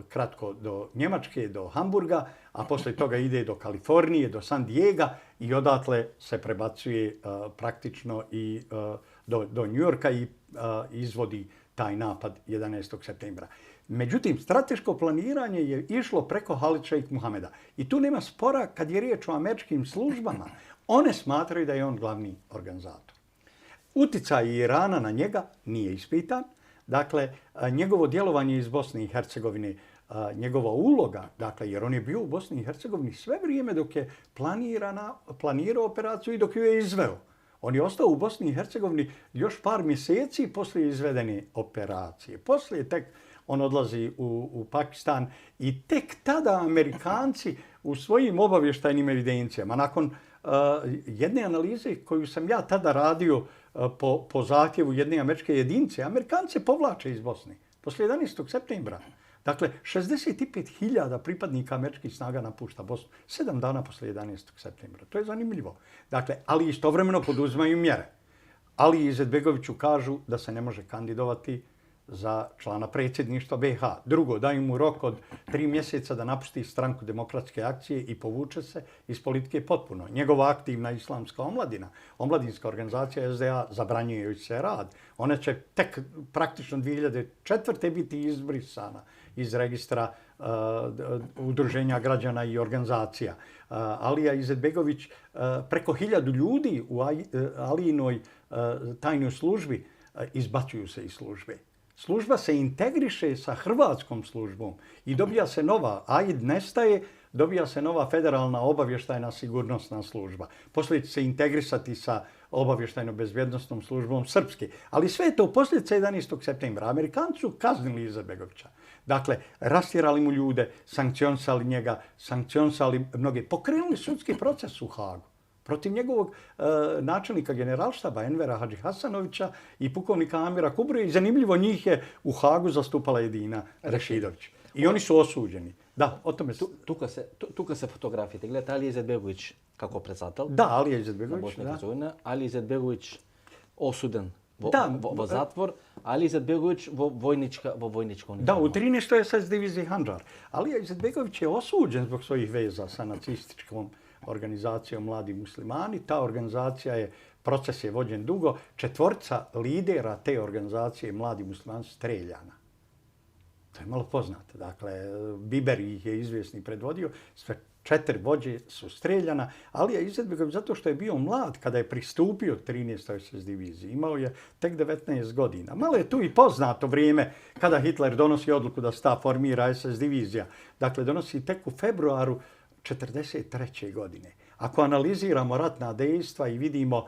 kratko do Njemačke, do Hamburga, a poslije toga ide do Kalifornije, do San Diega i odatle se prebacuje praktično i do New Yorka i izvodi taj napad 11. septembra. Međutim, strateško planiranje je išlo preko Halid Šejh Muhameda. I tu nema spora kad je riječ o američkim službama. One smatraju da je on glavni organizator. Uticaj Irana na njega nije ispitan. Dakle, njegovo djelovanje iz Bosne i Hercegovine, njegova uloga, dakle, jer on je bio u Bosni i Hercegovini sve vrijeme dok je planirao operaciju i dok ju je izveo. On je ostao u Bosni i Hercegovini još par mjeseci poslije izvedene operacije. Poslije tek on odlazi u Pakistan i tek tada Amerikanci u svojim obavještajnim evidencijama, nakon jedne analize koju sam ja tada radio po zahtjevu jedne američke jedinice, Amerikanci povlače iz Bosne. Poslije 11. septembra Dakle, 65.000 pripadnika američkih snaga napušta Bosnu 7 dana posle 11. septembra. To je zanimljivo. Dakle, ali istovremeno poduzimaju mjere. Ali Izetbegoviću kažu da se ne može kandidovati za člana predsjedništva BiH. Drugo, daju mu rok od 3 mjeseca da napusti stranku Demokratske akcije i povuče se iz politike potpuno. Njegova aktivna islamska omladina, omladinska organizacija SDA, zabranjuje joj se rad. Ona će tek praktično 2004. biti izbrisana iz registra udruženja građana i organizacija. Alija Izetbegović preko 1000 ljudi u Alijinoj tajnoj službi izbacuju se iz službe. Služba se integriše sa hrvatskom službom i dobija se nova, AID nestaje, dobija se nova federalna obavještajna sigurnosna služba. Poslije će se integrisati sa obavještajno-bezbjednostnom službom Srpske. Ali sve je to posljedica 11. septembra. Amerikanci su kaznili Izetbegovića. Dakle, rastjerali mu ljude, sankcionisali njega, sankcionisali mnoge. Pokrenuli sudski proces u Hagu protiv njegovog načelnika generalštaba Envera Hadži Hasanovića i pukovnika Amira Kubrije. I zanimljivo, njih je u Hagu zastupala Edina Rešidović. I oni su osuđeni. Da, o tome Tuka se fotografijete. Gledajte, Alija Izetbegović kako predsedatelj. Da, Alija Izetbegović. Bosna i Hercegovina. Alija Izetbegović osuden vo zatvor. Alija Izetbegović vo vojnička uniforma. Da, u 13. SS diviziji Handžar. Alija Izetbegović je osuđen zbog svojih veza sa nacističkom organizacijom Mladi muslimani. Ta organizacija proces je vođen dugo. 4 lidera te organizacije Mladi muslimani streljana. To je malo poznato. Dakle, Biber ih je izvjesni predvodio. Sve 4 vođe su streljana. Alija Izetbegović zato što je bio mlad kada je pristupio 13. SS diviziji. Imao je tek 19 godina. Malo je tu i poznato vrijeme kada Hitler donosi odluku da se ta formira SS divizija. Dakle, donosi tek u februaru 1943. godine. Ako analiziramo ratna dejstva i vidimo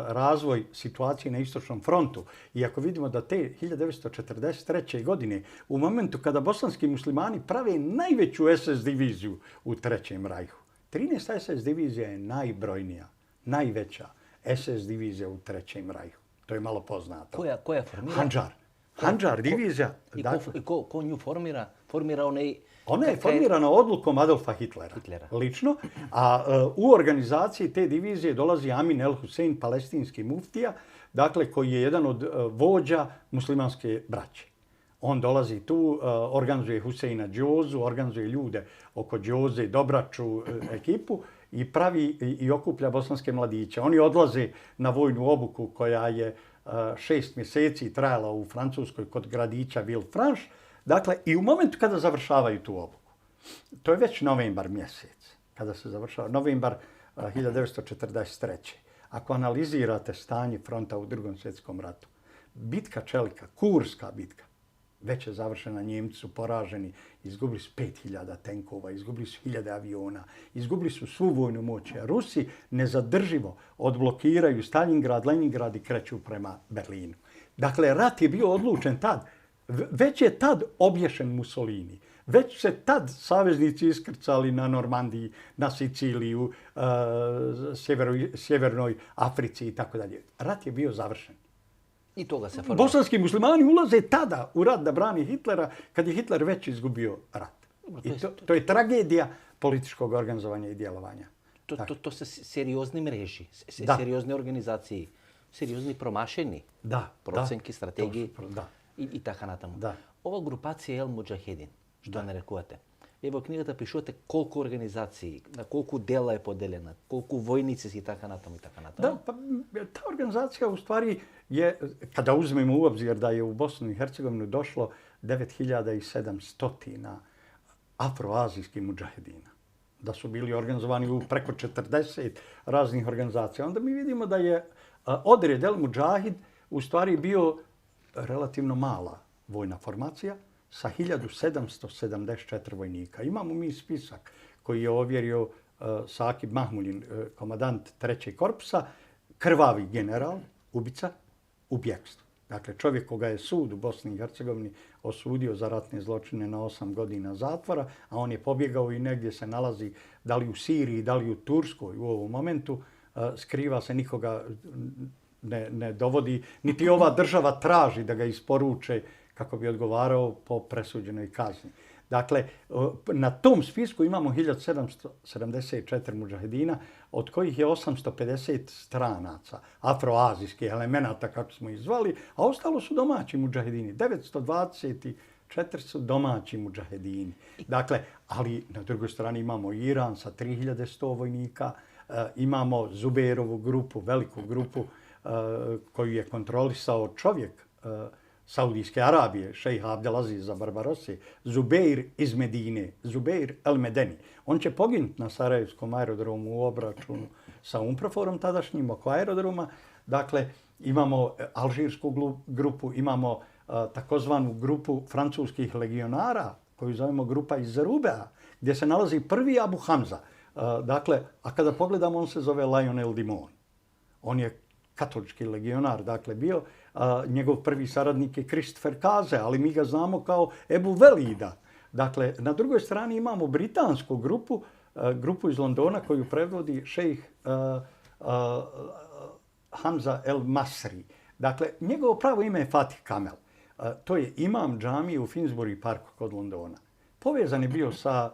razvoj situacije na Istočnom frontu i ako vidimo da te 1943. godine, u momentu kada bosanski muslimani prave najveću SS diviziju u Trećem rajhu, 13. SS divizija je najbrojnija, najveća SS divizija u Trećem rajhu. To je malo poznato. Koja formira? Handžar. Handžar divizija. I ko nju formira? Formira onaj... Ona je formirana odlukom Adolfa Hitlera, lično, a u organizaciji te divizije dolazi Amin El Hussein, palestinski muftija, dakle, koji je jedan od vođa muslimanske braće. On dolazi tu, organizuje Huseina Džozu, organizuje ljude oko Džoze, Dobraču, ekipu i pravi i okuplja bosanske mladiće. Oni odlaze na vojnu obuku koja je 6 mjeseci trajala u Francuskoj kod gradića Villefranche. Dakle, i u momentu kada završavaju tu obuku, to je već novembar mjesec, kada se završava, novembar 1943. Ako analizirate stanje fronta u Drugom svjetskom ratu, bitka Čelika, Kurska bitka, već je završena, Njemci su poraženi, izgubili su 5000 tenkova, izgubili su 1000 aviona, izgubili su svu vojnu moć. Rusi nezadrživo odblokiraju Stalingrad, Leningrad i kreću prema Berlinu. Dakle, rat je bio odlučen tad. Već je tad obješen Mussolini. Već se tad saveznici iskrcali na Normandiji, na Siciliju, Sjevernoj Africi i tako dalje. Rat je bio završen. I toga se formira. Bosanski muslimani ulaze tada u rat da brani Hitlera kad je Hitler već izgubio rat. I to je tragedija političkog organizovanja i djelovanja. To se seriozni mreži, seriozni organizaciji, seriozni promašeni procenki, strategiji. I така натаму. Да. Ова групација Ел Муџахедин, што нарекувате. Ево книгата пишувате колку организации, на колку дела е поделена, колку војници си и така натаму и така натаму. Da, pa ta organizacija u stvari je, kada uzmemo u obzir da je u Bosnu i Hercegovinu došlo 9700 afroazijskih mudžahedina, da su bili organizovani u preko 40 raznih organizacija, onda mi vidimo da je odred El Mudžahid u stvari bio relativno mala vojna formacija sa 1774 vojnika. Imamo mi spisak koji je ovjerio Sakib Mahmudin, komandant 3. korpusa, krvavi general, ubica, u bjekstvu. Dakle, čovjek koga je sud u Bosni i Hercegovini osudio za ratne zločine na 8 godina zatvora, a on je pobjegao i negdje se nalazi, da li u Siriji, da li u Turskoj u ovom momentu, skriva se, nikoga ne dovodi, niti ova država traži da ga isporuče kako bi odgovarao po presuđenoj kazni. Dakle, na tom spisku imamo 1774 mudžahedina, od kojih je 850 stranaca, afroazijskih elemenata, kako smo ih zvali, a ostalo su domaći mudžahedini. 924 su domaći mudžahedini. Dakle, ali na drugoj strani imamo Iran sa 3100 vojnika, imamo Zubeirovu grupu, veliku grupu koju je kontrolisao čovjek Saudijske Arabije, šejh Abdelaziza Barbarosi, Zubeir iz Medine, Zubeir el Medeni. On će poginuti na Sarajevskom aerodromu u obračunu sa UNPROFOR-om tadašnjim oko aerodroma. Dakle, imamo alžirsku grupu, imamo takozvanu grupu francuskih legionara, koju zovemo grupa iz Zarubea, gdje se nalazi prvi Abu Hamza. Dakle, a kada pogledamo, on se zove Lionel Dimon. On je katolički legionar, dakle, bio. Njegov prvi saradnik je Christopher Kaze, ali mi ga znamo kao Ebu Velida. Dakle, na drugoj strani imamo britansku grupu iz Londona koju predvodi šejh Hamza El Masri. Dakle, njegovo pravo ime je Fatih Kamel. To je imam džamije u Finsbury Parku kod Londona. Povezan je bio sa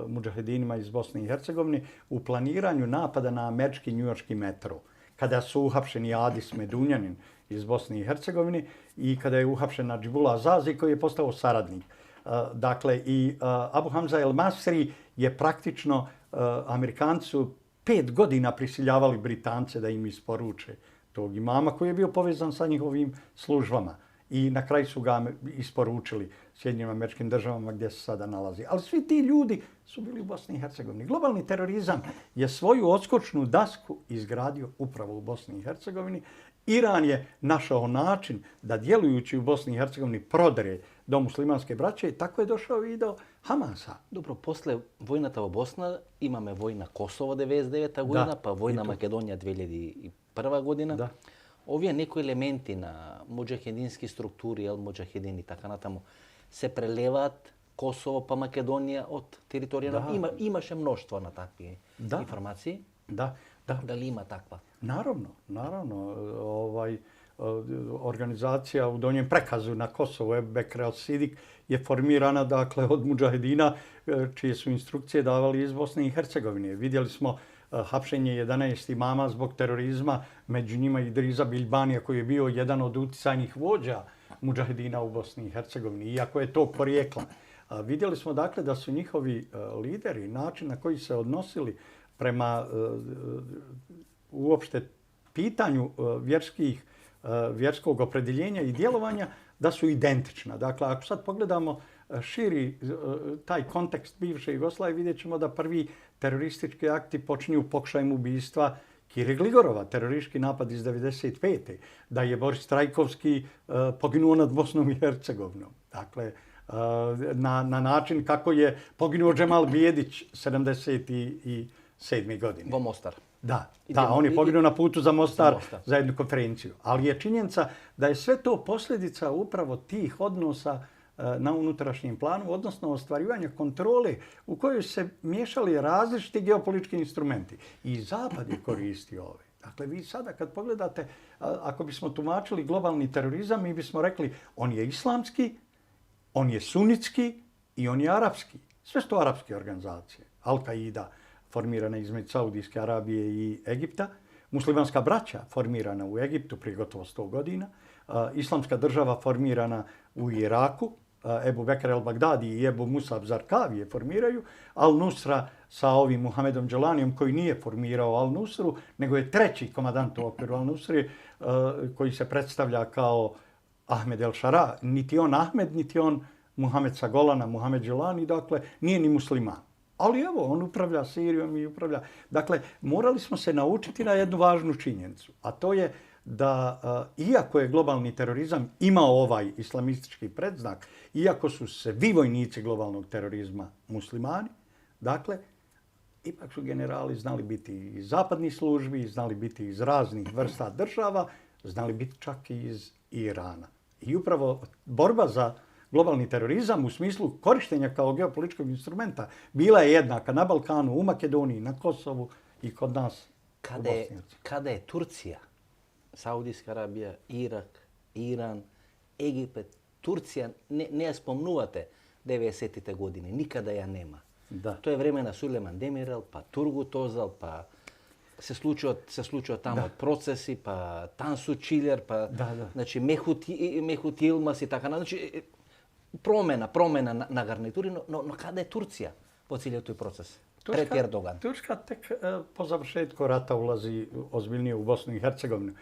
mudžahedinima iz Bosne i Hercegovine u planiranju napada na američki njujorški metro. Kada su uhapšeni Adis Medunjanin iz Bosne i Hercegovine i kada je uhapšen Nadžibullah Zazi koji je postao saradnik. Dakle, i Abu Hamza El Masri je praktično Amerikancu 5 godina prisiljavali Britance da im isporuče tog imama koji je bio povezan sa njihovim službama. I na kraju su ga isporučili Sjedinjenim Američkim Državama gdje se sada nalazi. Ali svi ti ljudi su bili u Bosni i Hercegovini. Globalni terorizam je svoju odskočnu dasku izgradio upravo u Bosni i Hercegovini. Iran je našao način da djelujući u Bosni i Hercegovini prodre do muslimanske braće i tako je došao i do Hamasa. Dobro, posle vojnata u Bosna imame vojna Kosovo 99. godina, pa vojna Makedonija 2001. godina. Da. Ovi neki elementi na mudžahedinski strukturi, mudžahedini i tako natamo, se prelevat Kosovo pa Makedonija od teritorija. Imaše mnoštvo na takve informacije. Da. Da li ima takva? Naravno. Organizacija u Donjem Prekazu na Kosovu, Bekr el-Sidik, je formirana dakle, od mudžahedina čije su instrukcije davali iz Bosne i Hercegovine. Vidjeli smo hapšenje 11 imama zbog terorizma, među njima i Idrisa Bilbanija koji je bio jedan od uticajnih vođa mudžahedina u Bosni i Hercegovini, iako je to porijekla. Vidjeli smo dakle da su njihovi lideri, način na koji se odnosili prema uopšte pitanju vjerskog opredjeljenja i djelovanja, da su identična. Dakle, ako sad pogledamo širi taj kontekst bivše Jugoslavije, vidjet ćemo da prvi teroristički akti počinju pokušajem ubistva Kire Gligorova, teroristički napad iz 1995. Da je Boris Trajkovski poginuo nad Bosnom i Hercegovinom. Dakle, na način kako je poginuo Džemal Bijedić 1977. godine. Vo Mostar. Da, on je poginuo na putu za Mostar za jednu konferenciju. Ali je činjenica da je sve to posljedica upravo tih odnosa na unutrašnjem planu, odnosno ostvarivanja kontrole u kojoj se miješali različiti geopolitički instrumenti. I Zapad je koristio ove. Dakle, vi sada kad pogledate, ako bismo tumačili globalni terorizam, mi bismo rekli on je islamski, on je sunitski i on je arapski. Sve su to arapske organizacije. Al-Qaida formirana između Saudijske Arabije i Egipta, muslimanska braća formirana u Egiptu prije gotovo 100 godina, islamska država formirana u Iraku, Ebu Bekr el-Bagdadi i Ebu Musab Zarkavi je formiraju, Al-Nusra sa ovim Muhammedom Dželanijom koji nije formirao Al-Nusru, nego je treći komandant u okviru Al-Nusri koji se predstavlja kao Ahmed el-Šara. Niti on Ahmed, niti on Muhammed sa Golana, Muhammed Dželani, dakle nije ni musliman. Ali evo, on upravlja Sirijom i upravlja. Dakle, morali smo se naučiti na jednu važnu činjenicu, a to je da iako je globalni terorizam imao ovaj islamistički predznak, iako su svi vojnici globalnog terorizma muslimani, dakle, ipak su generali znali biti iz zapadnih službi, znali biti iz raznih vrsta država, znali biti čak i iz Irana. I upravo borba za globalni terorizam u smislu korištenja kao geopolitičkog instrumenta bila je jednaka na Balkanu, u Makedoniji, na Kosovu i kod nas u Bosni. Kada je Turcija, Saudijska Arabija, Irak, Iran, Egipat Турција не ја спомнувате 90-те години, никада ја нема. Да. Тоа е време на Сулейман Демирел, па Тургут Озал, па се случува таму процеси, па Тансу Чилер, па значи Мехут Илмас и така, значи промена на гарнитури, но каде е Турција во целиот тој процес? Пред Ердоган. Turska tek po završetku rata ulazi ozbiljnije u Bosnu i Hercegovinu.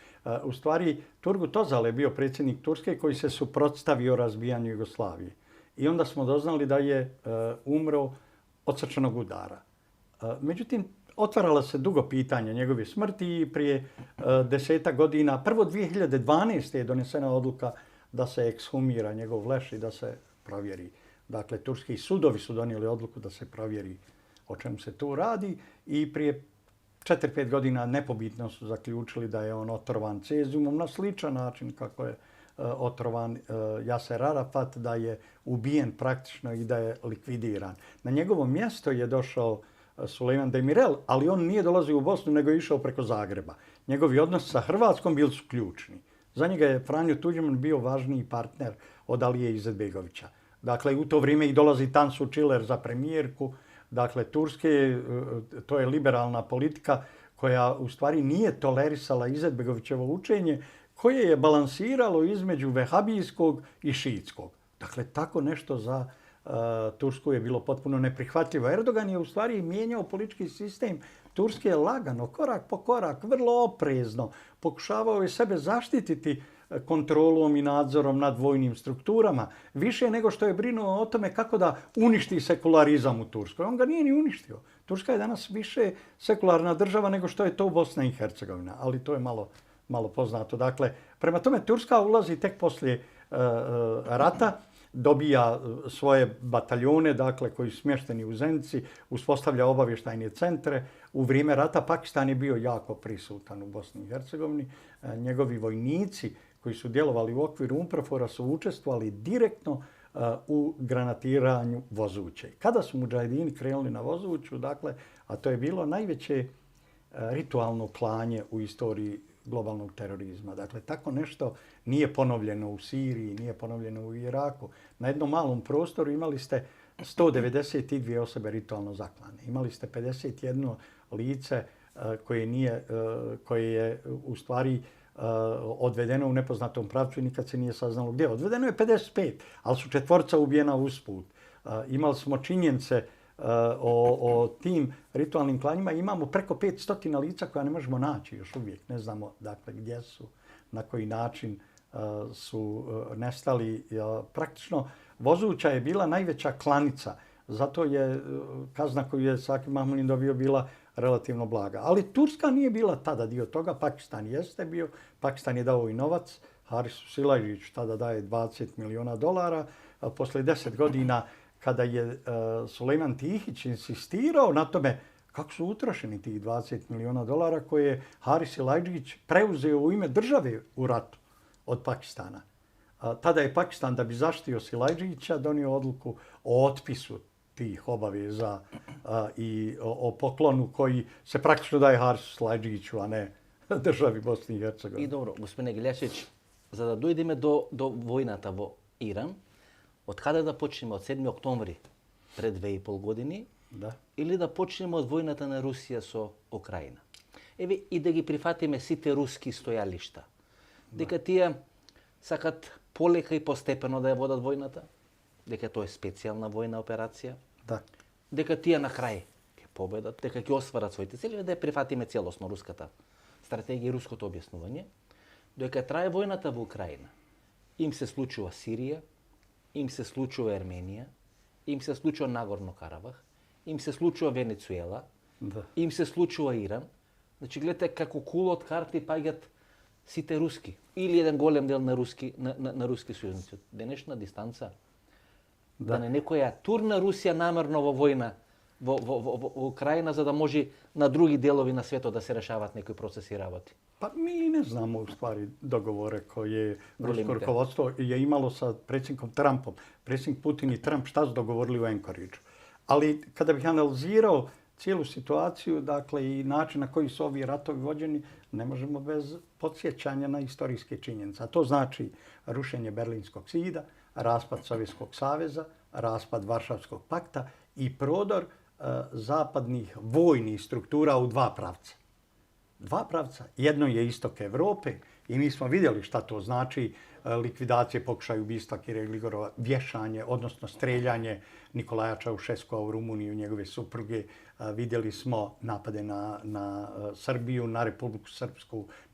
U stvari, Turgut Özal je bio predsjednik Turske koji se suprotstavio razbijanju Jugoslavije. I onda smo doznali da je umro od srčanog udara. Međutim, otvarala se dugo pitanja njegove smrti i prije 10 godina, prvo 2012. je donesena odluka da se ekshumira njegov leš i da se provjeri. Dakle, turski sudovi su donijeli odluku da se provjeri o čemu se tu radi i prije 4-5 godina nepobitno su zaključili da je on otrovan cezijumom na sličan način kako je otrovan Jaser Arafat, da je ubijen praktično i da je likvidiran. Na njegovo mjesto je došao Sulejman Demirel, ali on nije dolazio u Bosnu nego je išao preko Zagreba. Njegovi odnosi sa Hrvatskom bili su ključni. Za njega je Franjo Tuđman bio važniji partner od Alije Izetbegovića. Dakle, u to vrijeme i dolazi Tansu Čiler za premijerku. Dakle, Turske, to je liberalna politika koja u stvari nije tolerisala Izetbegovićevo učenje, koje je balansiralo između vehabijskog i šiitskog. Dakle, tako nešto za Tursku je bilo potpuno neprihvatljivo. Erdogan je u stvari mijenjao politički sistem Turske lagano, korak po korak, vrlo oprezno. Pokušavao je sebe zaštititi kontrolom i nadzorom nad vojnim strukturama, više nego što je brinuo o tome kako da uništi sekularizam u Turskoj. On ga nije ni uništio. Turska je danas više sekularna država nego što je to Bosna i Hercegovina, ali to je malo poznato. Dakle, prema tome Turska ulazi tek poslije rata, dobija svoje bataljone, dakle, koji su smješteni u Zenici, uspostavlja obavještajne centre. U vrijeme rata Pakistan je bio jako prisutan u Bosni i Hercegovini. Njegovi vojnici koji su djelovali u okviru UNPROFOR-a su učestvovali direktno u granatiranju Vozuće. Kada su mudžahedini krenuli na Vozuću, dakle, a to je bilo najveće ritualno klanje u istoriji globalnog terorizma. Dakle, tako nešto nije ponovljeno u Siriji, nije ponovljeno u Iraku. Na jednom malom prostoru imali ste 192 osobe ritualno zaklane. Imali ste 51 lice koje je u stvari odvedeno u nepoznatom pravcu i nikad se nije saznalo gdje. Odvedeno je 55, ali su 4 ubijena usput. Imali smo činjenice o tim ritualnim klanjima. Imamo preko 500 lica koja ne možemo naći još uvijek. Ne znamo dakle gdje su, na koji način su nestali. Praktično Vozuća je bila najveća klanica. Zato je kazna koju je Saki Mahmudin dobio bila relativno blaga. Ali Turska nije bila tada dio toga. Pakistan jeste bio. Pakistan je dao i novac. Harisu Silajđiću tada daje $20 milijuna. Poslije 10 godina kada je Sulejman Tihić insistirao na tome kako su utrošeni tih $20 milijuna koje je Haris Silajđić preuzeo u ime države u ratu od Pakistana. Tada je Pakistan, da bi zaštitio Silajđića, donio odluku o otpisu tih obaveza i o poklonu koji se praktično daje Harisu Silajđiću, a ne državi Bosni i Hercegovine. И добро, господине Гилјашевиќ, за да дојдеме до војната во Иран, од каде да почнеме? Од 7 октомври пред 2,5 години? Да. Или да почнеме од војната на Русија со Украина? Еве и да ги прифатиме сите руски стојалишта. Дека тие сакат полека и постепено да ја водат војната, дека тоа е специјална војна операција, Да. дека тие на крај ќе победат, дека ќе остварат своите цели, да ја прифатиме целосно руската стратегија и руското објаснување, додека трае војната во Украина. Им се случува Сирија, им се случува Ерменија, им се случува Нагорно Карабах, им се случува Венецуела, Да. им се случува Иран. Значи, гледате како кула од карти паѓат сите руски или еден голем дел на руски сојузници. Од денешна дистанца да не некоја турна Русија намерно во војна во Украина за да може на други делови на светот да се решават некои процеси и работи. Pa mi ne znamo u stvari dogovore koje rusko rukovodstvo je imalo sa predsjednikom Trumpom. Predsjednik Putin i Trump šta su dogovorili u Anchorageu. Ali kada bih analizirao cijelu situaciju, dakle i način na koji su ovi ratovi vođeni, ne možemo bez podsjećanja na istorijske činjenice. A to znači rušenje Berlinskog zida, raspad Sovjetskog saveza, raspad Varšavskog pakta i prodor zapadnih vojnih struktura u dva pravca. Dva pravca. Jedno je istok Evrope i mi smo vidjeli šta to znači likvidacije, pokušaj ubistva Kirila Grigorova, vješanje, odnosno streljanje Nikolaja Čaušeskova u Rumuniju, njegove supruge. Vidjeli smo napade na Srbiju, na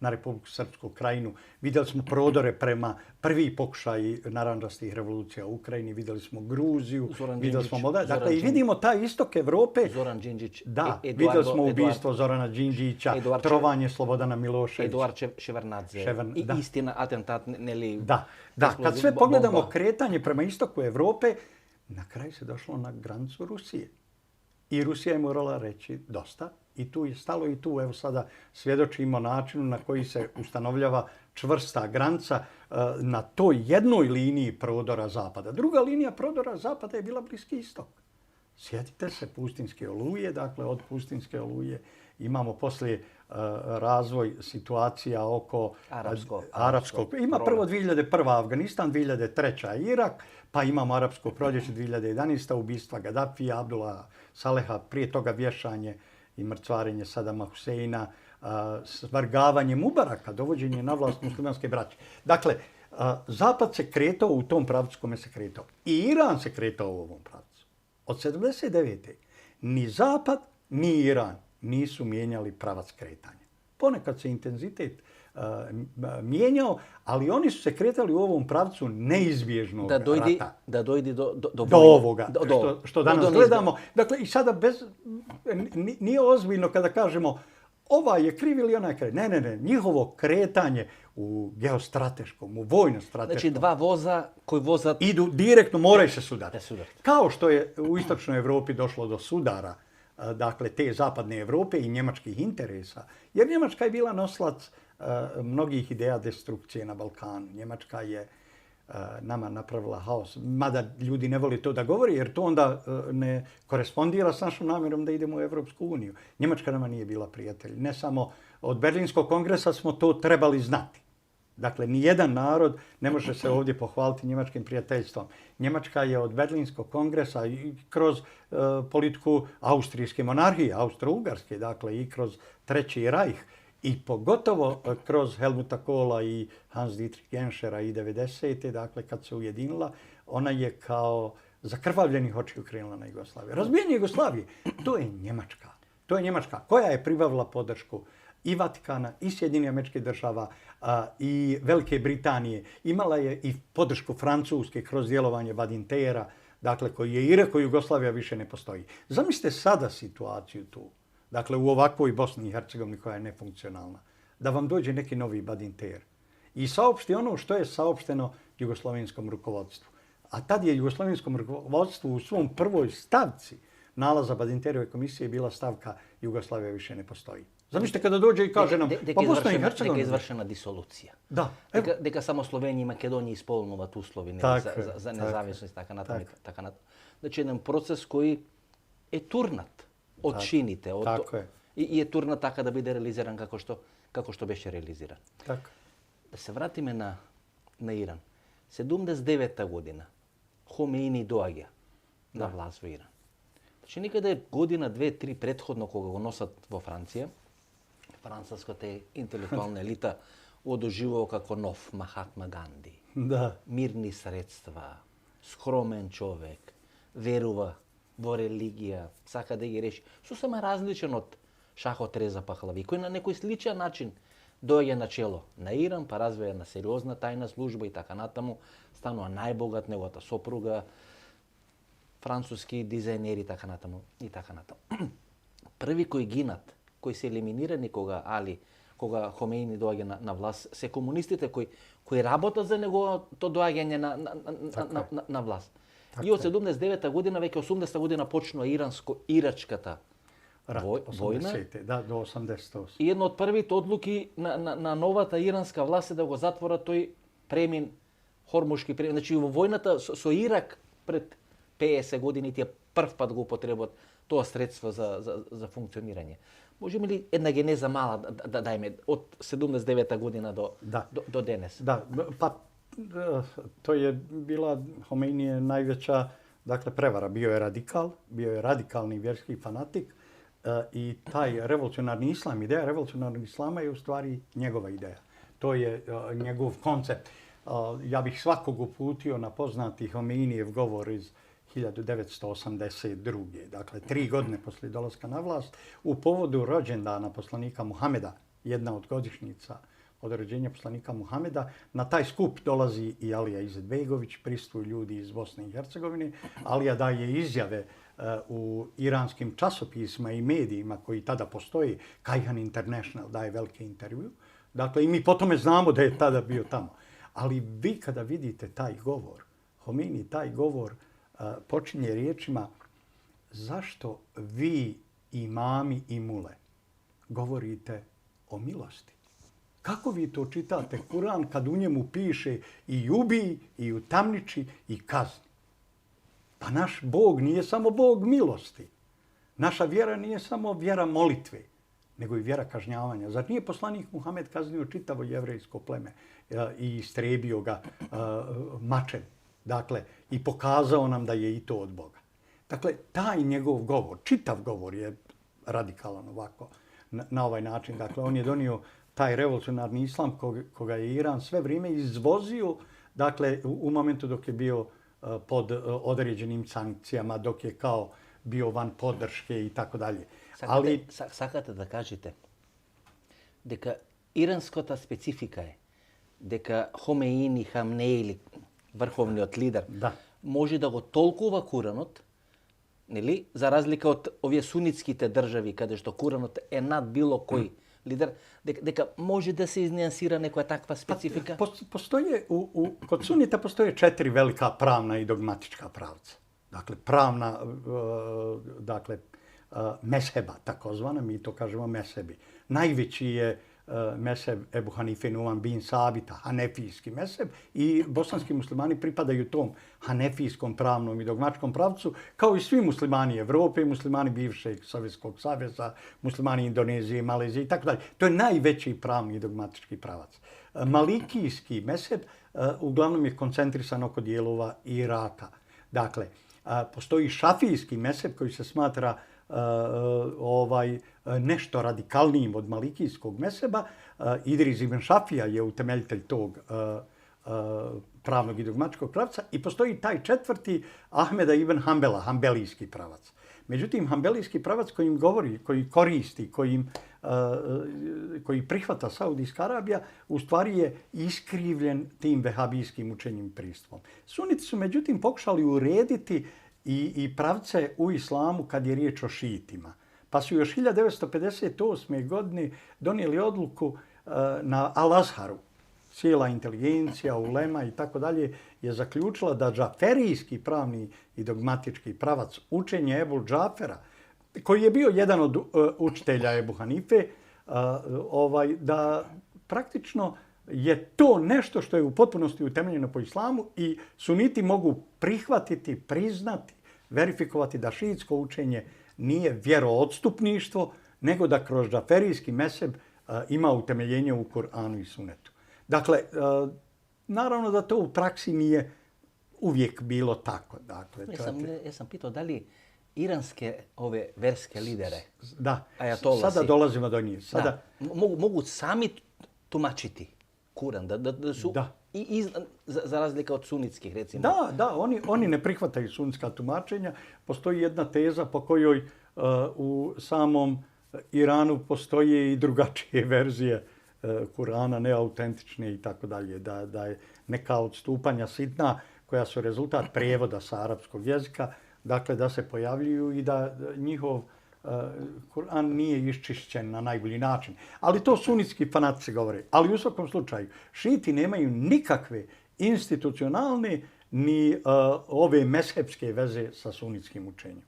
Republiku Srpsku Krajinu. Vidjeli smo prodore prema prvi pokušaj narandžastih revolucija u Ukrajini. Vidjeli smo Gruziju, vidjeli smo Moldaviju. Dakle, i vidimo taj istok Evrope. Zoran Đinđić. Da, vidjeli smo ubistvo Zorana Đinđića, trovanje Slobodana Miloševića. Eduard Ševardnadze. I istina, atentat Neli. Da, kad sve pogledamo kretanje prema istoku Evrope, na kraju se došlo na granicu Rusije. I Rusija je morala reći dosta. I tu je stalo i tu, evo sada svjedočimo načinu na koji se ustanovljava čvrsta granica na toj jednoj liniji prodora zapada. Druga linija prodora zapada je bila Bliski istok. Sjetite se Pustinjske oluje, dakle od Pustinjske oluje imamo poslije razvoj situacija oko arapskog. Ima prvo 2001. Afganistan, 2003. Irak, pa imamo arapsko proljeće 2011. ubistva Gaddafija, Abdullah Saleha, prije toga vješanje i mrcvarenje Sadama Huseina, svrgavanje Mubaraka, dovođenje na vlast muslimanske braće. Dakle, Zapad se kretao u tom pravcu kome se kretao. I Iran se kretao u ovom pravcu. Od 79. ni Zapad, ni Iran nisu mijenjali pravac kretanja. Ponekad se intenzitet mijenjao, ali oni su se kretali u ovom pravcu neizbježnog rata. Da dojdi do ovoga, što danas gledamo. Dakle, i sada nije ozbiljno kada kažemo ovaj je kriv ili onaj je kriv. Ne. Njihovo kretanje u geostrateškom, u vojno-strateškom. Znači dva voza koji voza... Idu direktno, moraju se sudarati. Kao što je u istočnoj Evropi došlo do sudara, dakle, te zapadne Evrope i njemačkih interesa. Jer Njemačka je bila noslac mnogih ideja destrukcije na Balkanu. Njemačka je nama napravila haos. Mada ljudi ne voli to da govori jer to onda ne korespondira s našom namjerom da idemo u Evropsku uniju. Njemačka nama nije bila prijatelj. Ne samo od Berlinskog kongresa smo to trebali znati. Dakle, nijedan narod ne može se ovdje pohvaliti njemačkim prijateljstvom. Njemačka je od Berlinskog kongresa i kroz politiku austrijske monarhije, austro-ugarske, dakle i kroz Treći Rajh, i pogotovo kroz Helmuta Kohla i Hans-Dietrich Genschera i 90. Dakle, kad se ujedinila, ona je kao zakrvavljenih očiju krenula na Jugoslaviju. Razbijanje Jugoslavije, to je Njemačka. To je Njemačka koja je pribavila podršku i Vatikana, i Sjedinjenih Američkih Država, i Velike Britanije. Imala je i podršku Francuske kroz djelovanje Badintera, dakle, koji je i rekao Jugoslavija više ne postoji. Zamislite sada situaciju tu. Dakle, u ovakvoj Bosni i Hercegovini koja je nefunkcionalna, da vam dođe neki novi Badinter i saopšti ono što je saopšteno jugoslovenskom rukovodstvu. A tad je jugoslovenskom rukovodstvu u svom prvoj stavci nalaza Badinterove komisije bila stavka Jugoslavija više ne postoji. Zamislite kada dođe i kaže nam, pa Bosna i Hercegovina... Deka je izvršena disolucija. Da. Deka samo Slovenija i Makedonija ispolnova tu Sloveniju za nezavisnost, tako na to. Znači, jedan proces koji je turnat. Odčinite. I je turna taka da bude realiziran kako što beše realiziran. Tako. Da se vratime na Iran. 79. godina Homeini dođe na vlast u Iran. Znači nikada je godina, 2-3 prethodno koga go nosat vo Francije, francuska te intelektualna elita odoživao kako nov Mahatma Gandhi. Da. Mirni sredstva, skromen čovek, veruva vo religija, saka da je reši. Su samo različen od Šaho Tereza Pahlavi, koji na neki sličan način dođe na čelo na Iran, pa razvoja na seriozna tajna služba i taka natamu, stanova najbogat, njegova sopruga, francuski dizajneri i taka natamu. Prvi koji ginat, koji se eliminira nikoga, ali koga Homeini dođe na vlast, se komunistite koji rabota za njegov to dođenje na vlast. I od 79. godina, već 80. godina počnu iransko-iračkata vojna. Da, do 88. I jedna od prvih odluki na novata iranska vlast je da go zatvora toj premin, hormuški premin. Znači, vojnata so Irak pred 50 godini ti je prv pad go upotrebovat to sredstvo za funkcioniranje. Možemo li jedna geneza mala da dajme od 79. godina do danes? Da, pa to je bila Homeinije najveća prevara. Bio je radikal, bio je radikalni vjerski fanatik i taj revolucionarni islam, ideja revolucionarnog islama je u stvari njegova ideja. To je njegov koncept. Ja bih svakog uputio na poznati Homeinijev govor iz 1982. Dakle, 3 godine poslije dolaska na vlast, u povodu rođendana poslanika Muhameda, jedna od godišnjica od rođenja poslanika Muhameda. Na taj skup dolazi i Alija Izetbegović, prisustvuju ljudi iz Bosne i Hercegovine. Alija daje izjave u iranskim časopisima i medijima koji tada postoji. Kayhan International daje velike intervju. Dakle, i mi po tome znamo da je tada bio tamo. Ali vi kada vidite taj govor, Homeini taj govor počinje riječima: zašto vi, imami i mule, govorite o milosti? Kako vi to čitate Kur'an kad u njemu piše i ubij, i utamniči, i kazni? Pa naš Bog nije samo Bog milosti. Naša vjera nije samo vjera molitve, nego i vjera kažnjavanja. Zar nije poslanik Muhammed kaznio čitavo jevrejsko pleme i istrebio ga mačem? Dakle, i pokazao nam da je i to od Boga. Dakle, taj njegov govor, čitav govor je radikalan ovako, na ovaj način. Dakle, on je donio taj revolucionarni islam koga je Iran sve vrijeme izvozio, dakle, u momentu dok je bio pod određenim sankcijama, dok je kao bio van podrške i tako dalje. Ali sakate da kažete deka iranskota specifika je deka Homeini, Hamnei ili vrhovniот lider može da го толкува Куранот, нели, за разлика од овие сунитските држави каде што Куранот е над било кој лидер, дека може да се изнијансира некоја таква специфика? Kod sunita postoje 4 velika pravna i dogmatička pravca. Dakle, pravna, mesheba takozvana, mi to kažemo meshebi. Najveći je mesheb Ebu Hanife Numan bin Sabita, hanefijski mesheb, i bosanski muslimani pripadaju tom hanefijskom pravnom i dogmatičkom pravcu, kao i svi muslimani Evrope, muslimani bivšeg Sovjetskog saveza, muslimani Indonezije, Malezije i tako dalje. To je najveći pravni i dogmatički pravac. Malikijski mesheb uglavnom je koncentrisan oko dijelova Iraka. Dakle, postoji šafijski mesheb koji se smatra nešto radikalnijim od malikijskog mesheba. Idris ibn Šafija je utemeljitelj tog pravnog i dogmatičkog pravca i postoji taj četvrti Ahmeda ibn Hanbela, hambelijski pravac. Međutim, hambelijski pravac kojim govori, koji koristi, koji prihvata Saudijska Arabija, u stvari je iskrivljen tim vehabijskim učenjem pristupom. Suniti su međutim pokušali urediti i pravce u islamu kad je riječ o šiitima. Pa su još 1958. godine donijeli odluku na Al-Azharu. Cijela inteligencija, ulema i tako dalje je zaključila da džaferijski pravni i dogmatički pravac učenja Ebu Džafera, koji je bio jedan od učitelja Ebu Hanife, da praktično je to nešto što je u potpunosti utemeljeno po islamu i suniti mogu prihvatiti, priznati, verifikovati da šiitsko učenje nije vjeroodstupništvo, nego da kroz džaferijski mesheb ima utemeljenje u Kur'anu i sunetu. Dakle, naravno da to u praksi nije uvijek bilo tako. Dakle, ja sam pitao da li iranske ove verske lidere, ajatolasi, sada dolazimo do njih. Mogu sami tumačiti Kuran, da su za razlika od sunitskih, recimo. Da, oni ne prihvataju sunitska tumačenja. Postoji jedna teza po kojoj u samom Iranu postoje i drugačije verzije Kurana, neautentične i tako dalje, da je neka odstupanja sitna koja su rezultat prijevoda sa arapskog jezika, dakle da se pojavljuju i da njihov Kur'an nije iščišćen na najbolji način. Ali to sunitski fanatici govore. Ali u svakom slučaju, šiti nemaju nikakve institucionalne ni ove meshebske veze sa sunitskim učenjem.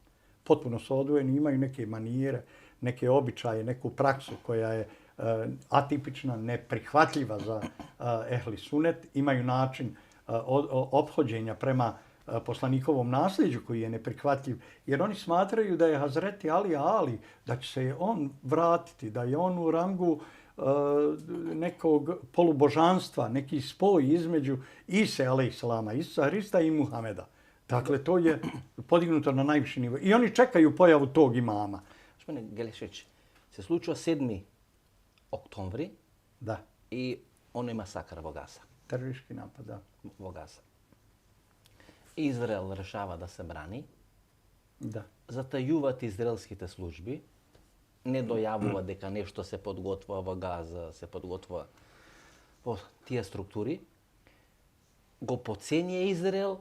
Potpuno su odvojeni, imaju neke manire, neke običaje, neku praksu koja je atipična, neprihvatljiva za ehli sunet, imaju način ophođenja prema poslanikovom nasljeđu koji je neprihvatljiv, jer oni smatraju da je Hazreti Ali, da će se on vratiti, da je on u rangu nekog polubožanstva, neki spoj između Ise, alejselama, Isusa Hrista i Muhameda. Dakle, to je podignuto na najviši nivo. I oni čekaju pojavu tog imama. Gospodine Gelešić, se slučio 7. oktobri Da, i ono ima sakar vo Gaza. teroristički napad, da. Vo Gaza. Izrael rešava da se brani, Da. затајуваат израелските служби, не дојавува дека нешто се подготвува во Газа, се подготвува во тие структури, го поценија Израел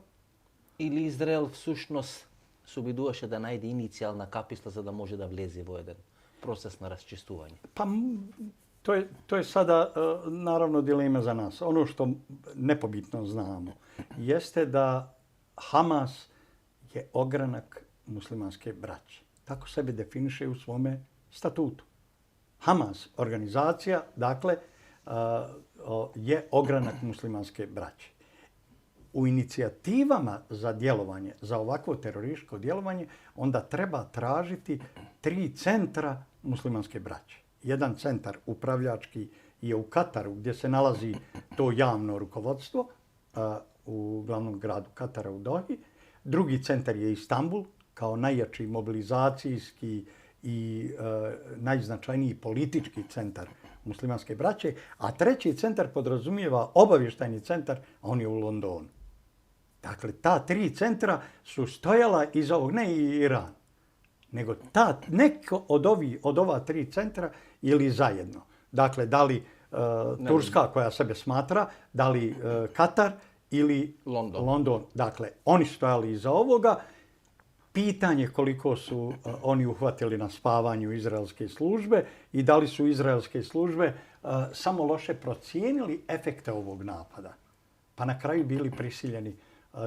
или Израел всушност се обидуваше да најде иницијална каписла за да може да влезе во еден процес на расчистување? Pa to je sada naravno dilema za nas. Ono što nepobitno znamo jeste da Hamas je ogranak muslimanske braće. Tako sebe definiše u svome statutu. Hamas, organizacija, dakle, je ogranak muslimanske braće. U inicijativama za djelovanje, za ovakvo terorističko djelovanje, onda treba tražiti 3 centra muslimanske braće. Jedan centar upravljački je u Kataru, gdje se nalazi to javno rukovodstvo, u glavnom gradu Katara u Dohi. Drugi centar je Istanbul, kao najjači mobilizacijski i najznačajniji politički centar muslimanske braće, a treći centar podrazumijeva obavještajni centar, a on je u Londonu. Dakle, ta 3 centra su stojala iza ovog, ne i Iran, nego neko od ova 3 centra ili zajedno. Dakle, da li Turska koja sebe smatra, da li Katar ili London. Dakle, oni stojali iza ovoga. Pitanje koliko su oni uhvatili na spavanju izraelske službe i da li su izraelske službe samo loše procijenili efekte ovog napada. Pa na kraju bili prisiljeni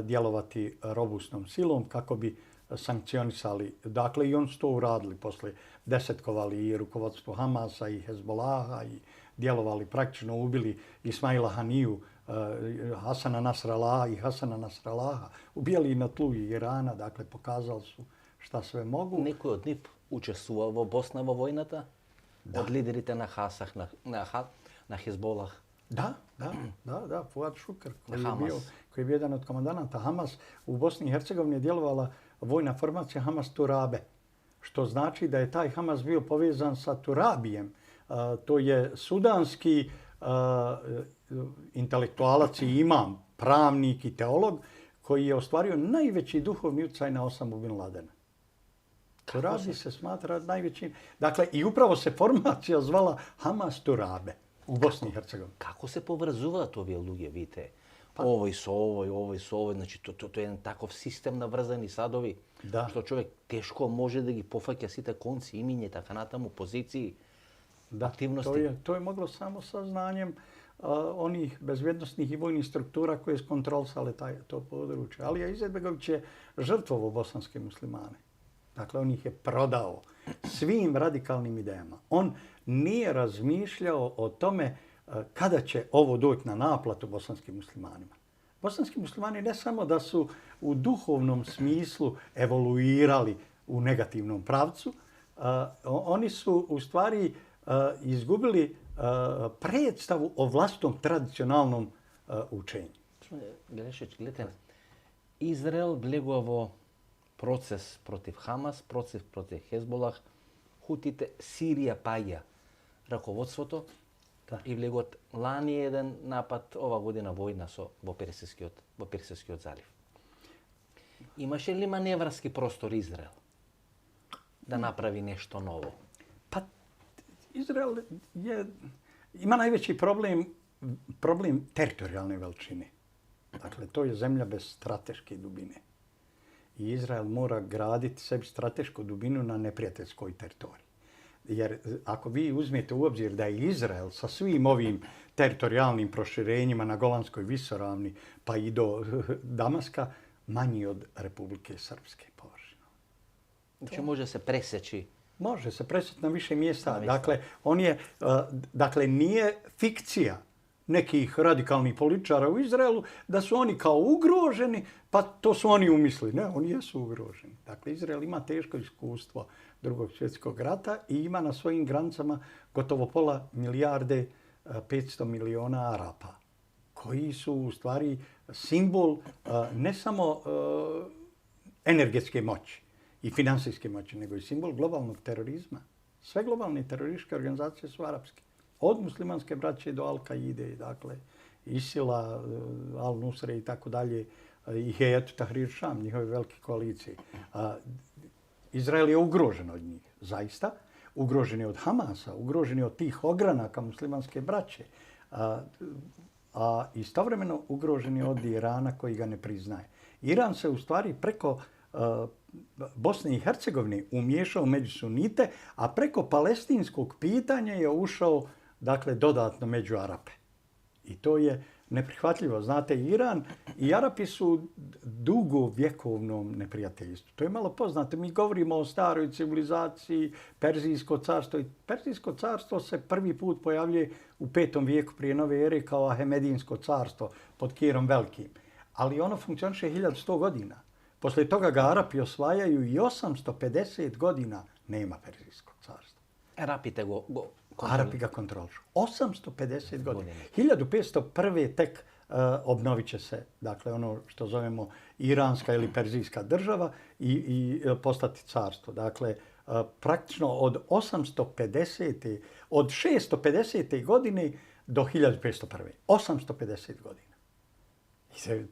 djelovati robustnom silom kako bi sankcionisali. Dakle, i oni su to uradili poslije, desetkovali i rukovodstvo Hamasa i Hezbolaha i djelovali, praktično ubili Ismaila Haniju, Hasana Nasralaha i Hasana Nasralaha, ubijali na tlu Irana, dakle pokazali su šta sve mogu. Некој од нив учествувал во Босна во војната? Од лидерите на Хасах, на Хезболах? Da, Fuad Šukr, koji je bio jedan od komandanata Hamas. U Bosni i Hercegovini je djelovala vojna formacija Hamas Turabe, što znači da je taj Hamas bio povezan sa Turabijem. To je sudanski intelektualac i imam, pravnik i teolog, koji je ostvario najveći duhovni utjecaj na Osamu bin Ladena. Turabi se smatra najvećim. Dakle, i upravo se formacija zvala Hamas Turabe u Bosni i Hercegovini. Како се поврзуваат овие луѓе, видите? Овој со овој, значи тоа е еден таков систем на врзани садови, што човек тешко може да ги пофаќа сите конци, имиња, така натаму, позиции, aktivnosti. To je moglo samo sa znanjem onih bezbjednostnih i vojnih struktura koje su kontrolisale to područje. Alija Izetbegović je žrtvovo bosanske muslimane. Dakle, on ih je prodao svim radikalnim idejama. On nije razmišljao o tome kada će ovo doći na naplatu bosanskim muslimanima. Bosanski muslimani ne samo da su u duhovnom smislu evoluirali u negativnom pravcu, oni su u stvari izgubili predstavu o vlastnom tradicionalnom učenju. Gelešić, gledajte, Izrael влегува во процес против Хамас, процес против Хезболах, Хутите, Сирија паѓа раководството и влегуваат лани еден напад, ова година војна во Персискиот залив. Имаше ли маневрски простор Израел да направи нешто ново? Pa, Izrael ima najveći problem teritorijalne veličine. Dakle, to je zemlja bez strateške dubine. I Izrael mora graditi sebi stratešku dubinu na neprijateljskoj teritoriji. Jer ako vi uzmete u obzir da je Izrael sa svim ovim teritorijalnim proširenjima na Golanskoj visoravni pa i do Damaska manji od Republike Srpske površine. Znači može se preseći? Može se presjeti na više mjesta. Dakle, nije fikcija nekih radikalnih političara u Izraelu da su oni kao ugroženi, pa to su oni umislili. Ne, oni jesu ugroženi. Dakle, Izrael ima teško iskustvo Drugog svjetskog rata i ima na svojim granicama gotovo pola milijarde 500 miliona Arapa, koji su u stvari simbol ne samo energetske moći i financijske moći, nego i simbol globalnog terorizma. Sve globalne terorističke organizacije su arapske. Od muslimanske braće do Al-Kaide, dakle, Isila, Al-Nusre i tako dalje, i Hejetu Tahrir Šam, njihove velike koalicije. Izrael je ugrožen od njih, zaista. Ugrožen je od Hamasa, ugrožen je od tih ogranaka muslimanske braće. A istovremeno ugrožen je od Irana koji ga ne priznaje. Iran se u stvari preko Bosne i Hercegovine umiješao među sunite, a preko palestinskog pitanja je ušao, dakle, dodatno među Arape. I to je neprihvatljivo. Znate, Iran i Arapi su dugo vjekovnom neprijateljstvu. To je malo poznato. Mi govorimo o staroj civilizaciji, Perzijsko carstvo. I Perzijsko carstvo se prvi put pojavljuje u 5. vijeku prije nove ere kao Ahemedinsko carstvo pod Kirom Velikim. Ali ono funkcioniše 1100 godina. Poslije toga ga Arapi osvajaju i 850 godina nema Perzijskog carstva. Arapi Arapi ga kontrolišu. 850 godina. 1501. tek obnovit će se, dakle, ono što zovemo iranska ili perzijska država i postati carstvo. Dakle, praktično od 650. godine do 1501. 850 godina.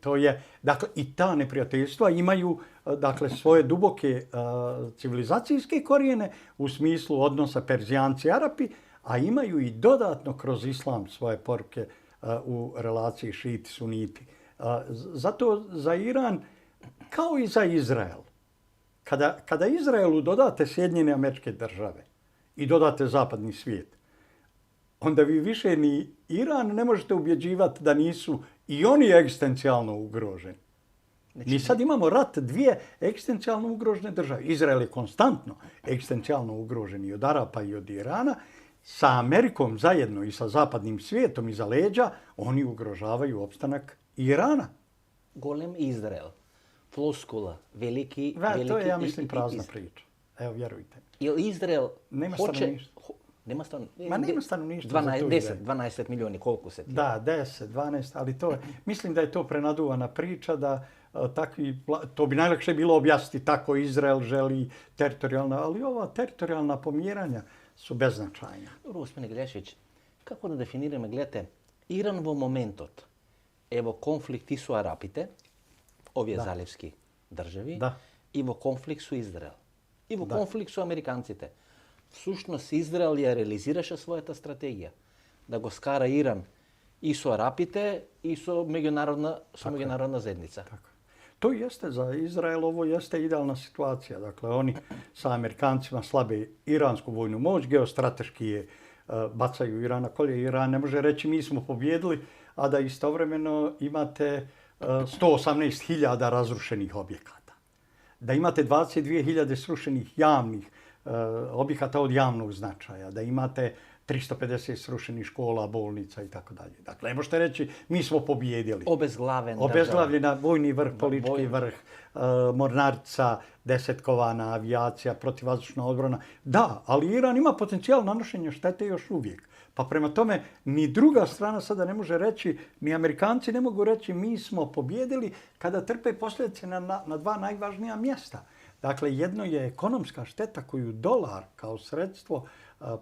To je, dakle, i ta neprijateljstva imaju, dakle, svoje duboke civilizacijske korijene u smislu odnosa Perzijanci-Arapi, a imaju i dodatno kroz islam svoje poruke u relaciji šiti-suniti. Zato za Iran, kao i za Izrael, kada Izraelu dodate Sjedinjene Američke Države i dodate zapadni svijet, onda vi više ni Iran ne možete ubjeđivati da nisu i oni egzistencijalno ugroženi. Mi sad imamo rat dvije egzistencijalno ugrožene države. Izrael je konstantno egzistencijalno ugrožen i od Arapa i od Irana. Sa Amerikom zajedno i sa zapadnim svijetom iza leđa oni ugrožavaju opstanak Irana. Golem Izrael. Floskula. Veliki. To je, ja mislim, prazna priča. Evo, vjerujte. Jel Izrael nema hoće... stanovništva. Nema stanovništva. Ma nema stanovništva. 12 milijoni, koliko se ti? Da, 10, 12, ali to je, mislim da je to prenaduvana priča, da to bi najlakše bilo objasniti tako Izrael želi teritorijalna, ali ova teritorijalna pomiranja su beznačajna. Gospodine Gljašić, kako da definiramo, gledajte, Iran vo momentot, evo konflikt su Arapite, ovje zalivski državi, i vo konflikt su Izrael. I vo konflikt su Amerikancite. Suštnost Izrael je realiziraše svoja ta strategija. Da go skara Iran i su Arapite i su međunarodna zajednica. Tako. To jeste za Izrael, ovo jeste idealna situacija. Dakle, oni sa Amerikancima slabe iransku vojnu moć, geostrateški je bacaju Iran na kolje. Iran ne može reći mi smo pobjedili, a da istovremeno imate 118.000 razrušenih objekata. Da imate 22.000 srušenih javnih objekata od javnog značaja, da imate 350 srušenih škola, bolnica i tako dalje. Dakle, ne možete reći mi smo pobjedili. Obezglavljena vojni vrh, politički vrh, mornarica, desetkovana avijacija, protivvazdušna odbrana. Da, ali Iran ima potencijal nanošenja štete još uvijek. Pa prema tome, ni druga strana sada ne može reći, ni Amerikanci ne mogu reći mi smo pobjedili kada trpe posljedice na dva najvažnija mjesta. Dakle, jedno je ekonomska šteta koju dolar kao sredstvo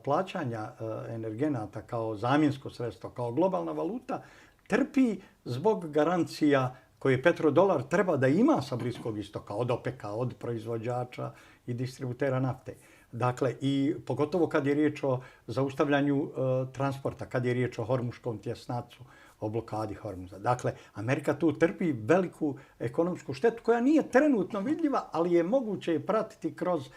plaćanja energenata, kao zamjensko sredstvo, kao globalna valuta, trpi zbog garancija koje petrodolar treba da ima sa Bliskog istoka, od OPEC-a, od proizvođača i distributera nafte. Dakle, i pogotovo kad je riječ o zaustavljanju transporta, kad je riječ o Hormuškom tjesnacu, o blokadi Hormuza. Dakle, Amerika tu trpi veliku ekonomsku štetu koja nije trenutno vidljiva, ali je moguće pratiti kroz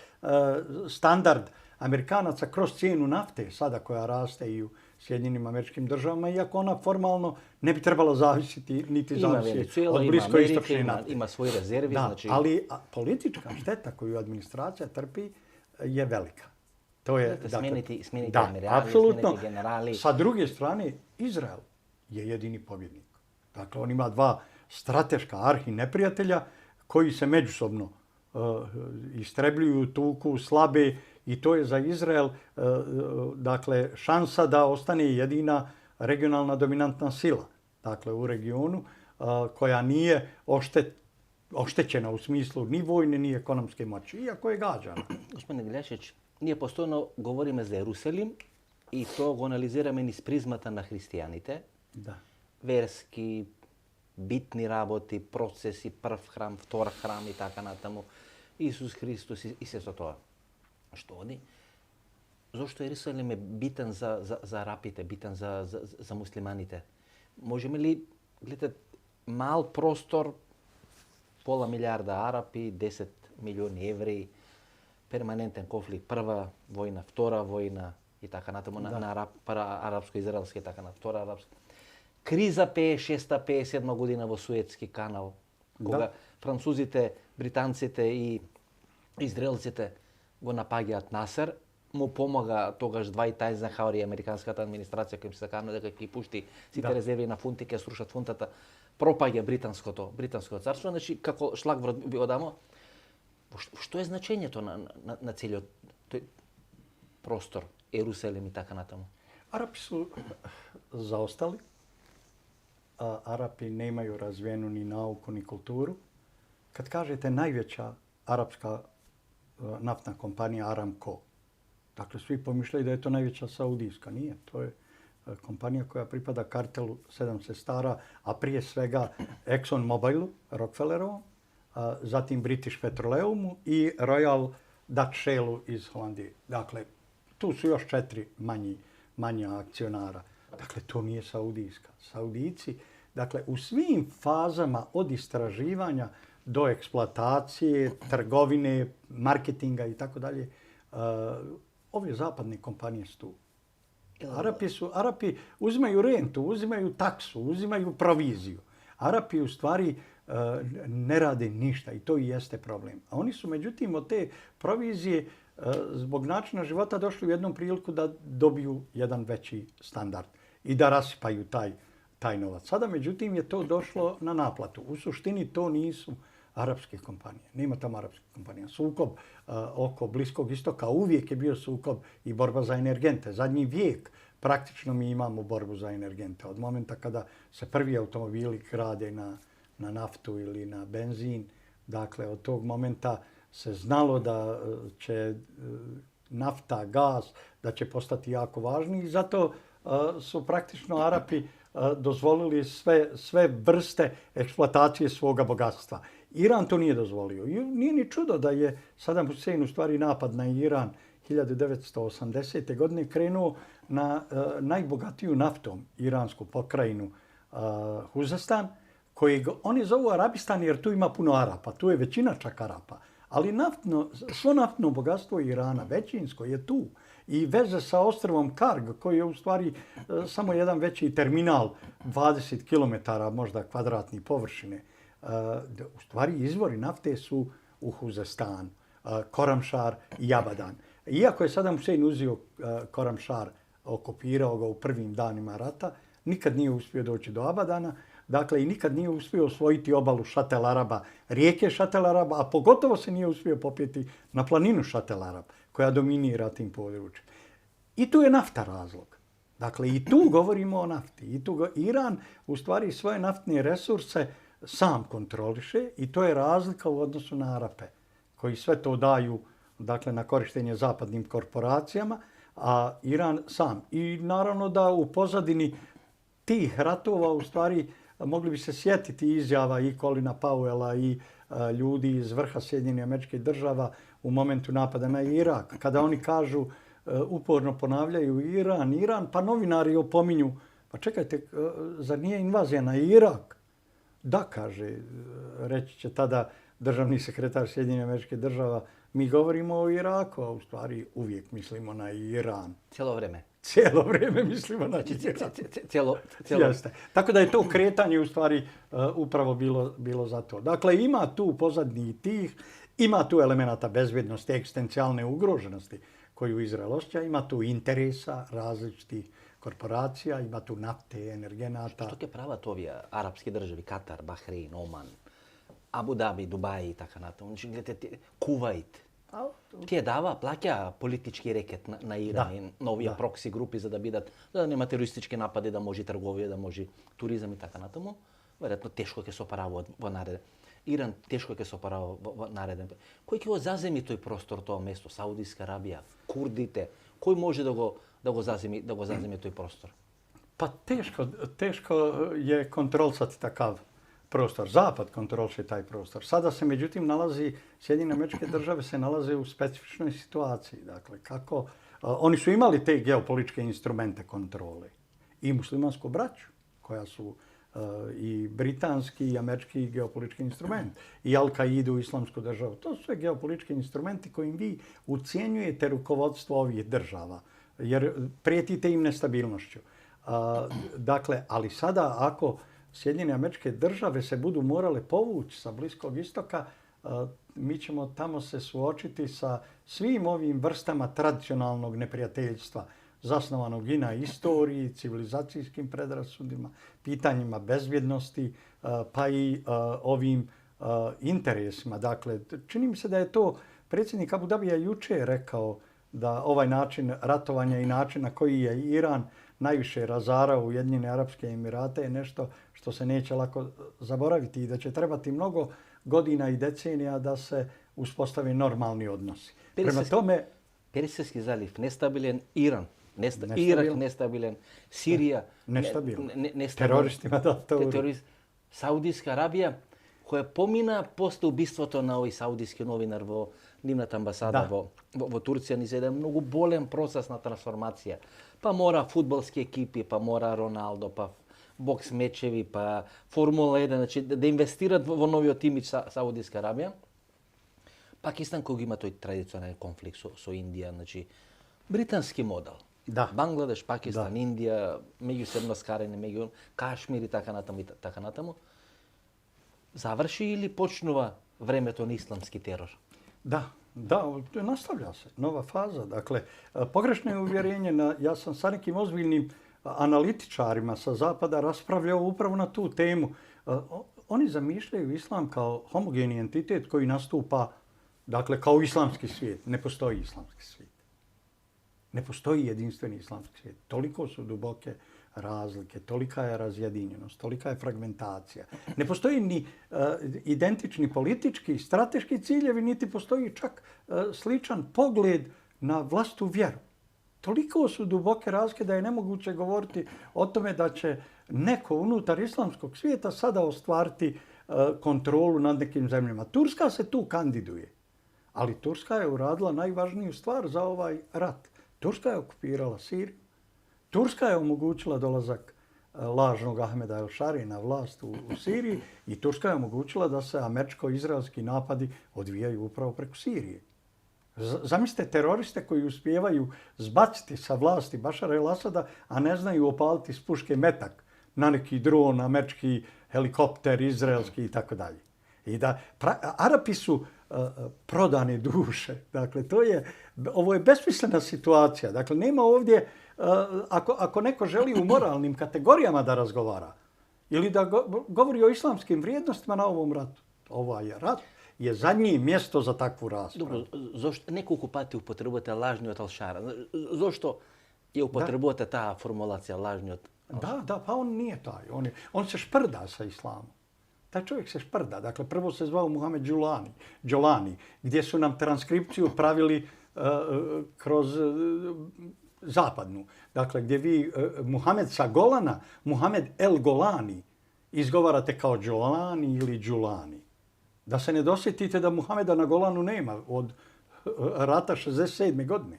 standard Amerikanaca, kroz cijenu nafte sada koja raste i u Sjedinjenim Američkim Državama, iako ona formalno ne bi trebala zavisiti niti zavisiti od bliskoistočne nafte. Ima svoje rezervi. Da, ali politička šteta koju administracija trpi je velika. To je, smijeniti apsolutno. Generali. Sa druge strane, Izrael je jedini pobjednik. Dakle, on ima dva strateška neprijatelja koji se međusobno istrebljuju, tuku, slabe i to je za Izrael dakle šansa da ostane jedina regionalna dominantna sila dakle u regionu koja nije oštećena u smislu ni vojne ni ekonomske moći, iako je gađana. Gospodine Gljašić, ние постојано говориме за Јерусалим и то го анализираме низ призмата на христијаните. Da. Верски, битни работи, процеси, прв храм, втор храм и така натаму. Исус Христос и се со тоа. Што оди? Зошто Јерусалим е битен за арапите, битен за муслиманите? Можеме ли, гледате, мал простор, пола милиарда арапи, 10 милиони евреи, перманентен конфликт, прва војна, втора војна и така натаму, на арапско-израелски и така на втора арапска. Криза 56-57 година во Суетски канал, кога французите, британците и израелците го напаѓаат Насер, му помага тогаш Двајт Ајзенхауер и американската администрација кој им се канува дека ќе пушти сите резерви на фунти, ќе срушат фунтата, пропаѓа британското царство, значи како шлагворд би одамо. Што е значењето на целиот тој простор, Јерусалим и така натаму? Arapi su zaostali. Arapi nemaju razvijenu ni nauku ni kulturu. Kad kažete najveća arapska naftna kompanija Aramco, dakle svi pomišljaju da je to najveća saudijska. Nije, to je kompanija koja pripada kartelu 7 sestara, a prije svega Exxon Mobilu, Rockefellerovom, zatim British Petroleumu i Royal Dutch Shelleu iz Holandije. Dakle, tu su još 4 manja akcionara. Dakle, to nije saudijska. Saudijci, dakle, u svim fazama od istraživanja do eksploatacije, trgovine, marketinga i tako dalje, ove zapadne kompanije su tu. Arapi uzimaju rentu, uzimaju taksu, uzimaju proviziju. Arapi u stvari ne rade ništa i to i jeste problem. A oni su međutim od te provizije zbog načina života došli u jednom priliku da dobiju jedan veći standard i da rasipaju taj novac. Sada međutim je to došlo na naplatu. U suštini to nisu arapske kompanije. Nema tamo arapske kompanije. Sukob oko Bliskog istoka uvijek je bio sukob i borba za energente. Zadnji vijek praktično mi imamo borbu za energente. Od momenta kada se prvi automobili grade na naftu ili na benzin, dakle od tog momenta se znalo da će nafta, gas, da će postati jako važni i zato su praktično Arapi dozvolili sve vrste eksploatacije svoga bogatstva. Iran to nije dozvolio. I nije ni čudo da je Saddam Hussein u stvari napad na Iran 1980. godine krenuo na najbogatiju naftom iransku pokrajinu Huzestan, kojeg oni zovu Arabistan jer tu ima puno Arapa, tu je većina čak Arapa. Ali svo naftno bogatstvo Irana, većinsko, je tu. I veze sa ostrvom Karg, koji je u stvari samo jedan veći terminal, 20 km možda kvadratni površine. U stvari izvori nafte su u Huzestanu, Koramšar i Abadan. Iako je Saddam Hussein uzeo Koramšar, okupirao ga u prvim danima rata, nikad nije uspio doći do Abadana, dakle i nikad nije uspio osvojiti obalu Šatel Araba, rijeke Šatel Araba, a pogotovo se nije uspio popeti na planinu Šatel Arab, koja dominira tim područjem. I tu je nafta razlog. Dakle, i tu govorimo o nafti. Iran u stvari svoje naftne resurse sam kontroliše i to je razlika u odnosu na Arape, koji sve to daju dakle, na korištenje zapadnim korporacijama, a Iran sam. I naravno da u pozadini tih ratova u stvari mogli bi se sjetiti izjava i Colina Powella i ljudi iz vrha Sjedinjenih Američkih Država u momentu napada na Irak. Kada oni kažu, uporno ponavljaju Iran, pa novinari opominju, pa čekajte, zar nije invazija na Irak? Da, kaže, reći će tada državni sekretar Sjedinjenih Američkih Država, mi govorimo o Iraku, a u stvari uvijek mislimo na Iran. Cijelo vrijeme. Cijelo vrijeme mislimo na Iran. Cijelo. Jeste. Tako da je to kretanje u stvari upravo bilo za to. Dakle, ima tu pozadnji tih, ima tu elemenata bezbjednosti, egzistencijalne ugroženosti koju Izrael osjeća, ima tu interesa različitih korporacija, ima tu nafte, energenata. Što je prava to ovi arapski državi, Katar, Bahrein, Oman, Abu Dhabi, Dubai i tako nato. Znači, gledajte, Kuvajt. A, Tije dava, plaća politički reket na Iran i na ovije proxy grupi za da nema terorističke napade, da može trgovije, da može turizam i tako na tomu. Verjetno teško je se oparavo vo narede. Iran teško je se oparavo vo narede. Koji je zazemi toj prostor, to mesto? Saudijska Arabija, Kurdite. Koji može da go zazemi toj prostor? Pa teško je kontrolisati takav prostor. Zapad kontroliše taj prostor. Sada se međutim Sjedinjene Američke Države se nalaze u specifičnoj situaciji. Dakle, kako oni su imali te geopolitičke instrumente kontrole i muslimansku braću koja su i britanski i američki geopolitički instrument i Al-Kaidu, Islamsku državu. To su sve geopolitički instrumenti kojim vi ucijenjujete rukovodstvo ovih država jer prijetite im nestabilnošću. Dakle, ali sada ako Sjedinjene Američke Države se budu morale povući sa Bliskog istoka, mi ćemo tamo se suočiti sa svim ovim vrstama tradicionalnog neprijateljstva, zasnovanog i na istoriji, civilizacijskim predrasudima, pitanjima bezbjednosti, pa i ovim interesima. Dakle, čini mi se da je to predsjednik Abu Dhabija jučer rekao da ovaj način ratovanja i način na koji je Iran najviše razarao Ujedinjene Arapske Emirate je nešto što se neće lako zaboraviti i da će trebati mnogo godina i decenija da se uspostave normalni odnosi. Prema tome... Persijski zaliv nestabilen, Iran Irak nestabilen, Sirija nestabilen. Teroristima da to Saudijska Arabija koja pomina posle ubistvoto na ovaj saudijski novinar vo Nimnat ambasada vo Turcija ni jedan mnogo bolen procesna transformacija. Pa mora fudbalske ekipi, pa mora Ronaldo, pa boks mečevi, pa Formula 1, znači da investirat vo novi otimić Saudijska Arabija. Pakistan koji ima toj tradicionalni konflikt so Indija, znači britanski model. Bangladeš, Pakistan, Indija, međusobno skarene, Kašmir i tako natamo. Završi ili počnuva vreme to islamski teror? Da, nastavlja se nova faza. Dakle, pogrešno je uvjerenje, ja sam sa nekim ozbiljnim analitičarima sa zapada raspravljao upravo na tu temu. Oni zamišljaju islam kao homogeni entitet koji nastupa, dakle, kao islamski svijet. Ne postoji islamski svijet. Ne postoji jedinstveni islamski svijet. Toliko su duboke razlike, tolika je razjedinjenost, tolika je fragmentacija. Ne postoji ni identični politički, strateški ciljevi, niti postoji čak sličan pogled na vlastitu vjeru. Toliko su duboke razlike da je nemoguće govoriti o tome da će neko unutar islamskog svijeta sada ostvariti kontrolu nad nekim zemljama. Turska se tu kandiduje, ali Turska je uradila najvažniju stvar za ovaj rat. Turska je okupirala Siriju. Turska je omogućila dolazak lažnog Ahmeda el-Šari na vlast u Siriji i Turska je omogućila da se američko-izraelski napadi odvijaju upravo preko Sirije. Zamislite teroriste koji uspijevaju zbaciti sa vlasti Bašara el-Asada, a ne znaju opaliti s puške metak na neki dron, američki helikopter, izraelski i tako dalje. I da Arapi su prodane duše. Dakle, ovo je besmislena situacija. Dakle, nema ovdje, ako neko želi u moralnim kategorijama da razgovara ili da govori o islamskim vrijednostima na ovom ratu, ovaj rat je zadnje mjesto za takvu raspravu. Dobro, zašto nekoliko pati upotrebujete lažni od Al-Šara? Zašto je upotrebujete ta formulacija lažni od Al-Šara? Da, pa on nije taj. On se šprda sa islamom. Taj čovjek se šprda. Dakle, prvo se zvao Muhammed Džolani, gdje su nam transkripciju pravili kroz zapadnu. Dakle, gdje vi Muhammed sa Golana, Muhammed el Golani, izgovarate kao Džolani ili Džulani. Da se ne dosjetite da Muhameda na Golanu nema od rata 67. godine.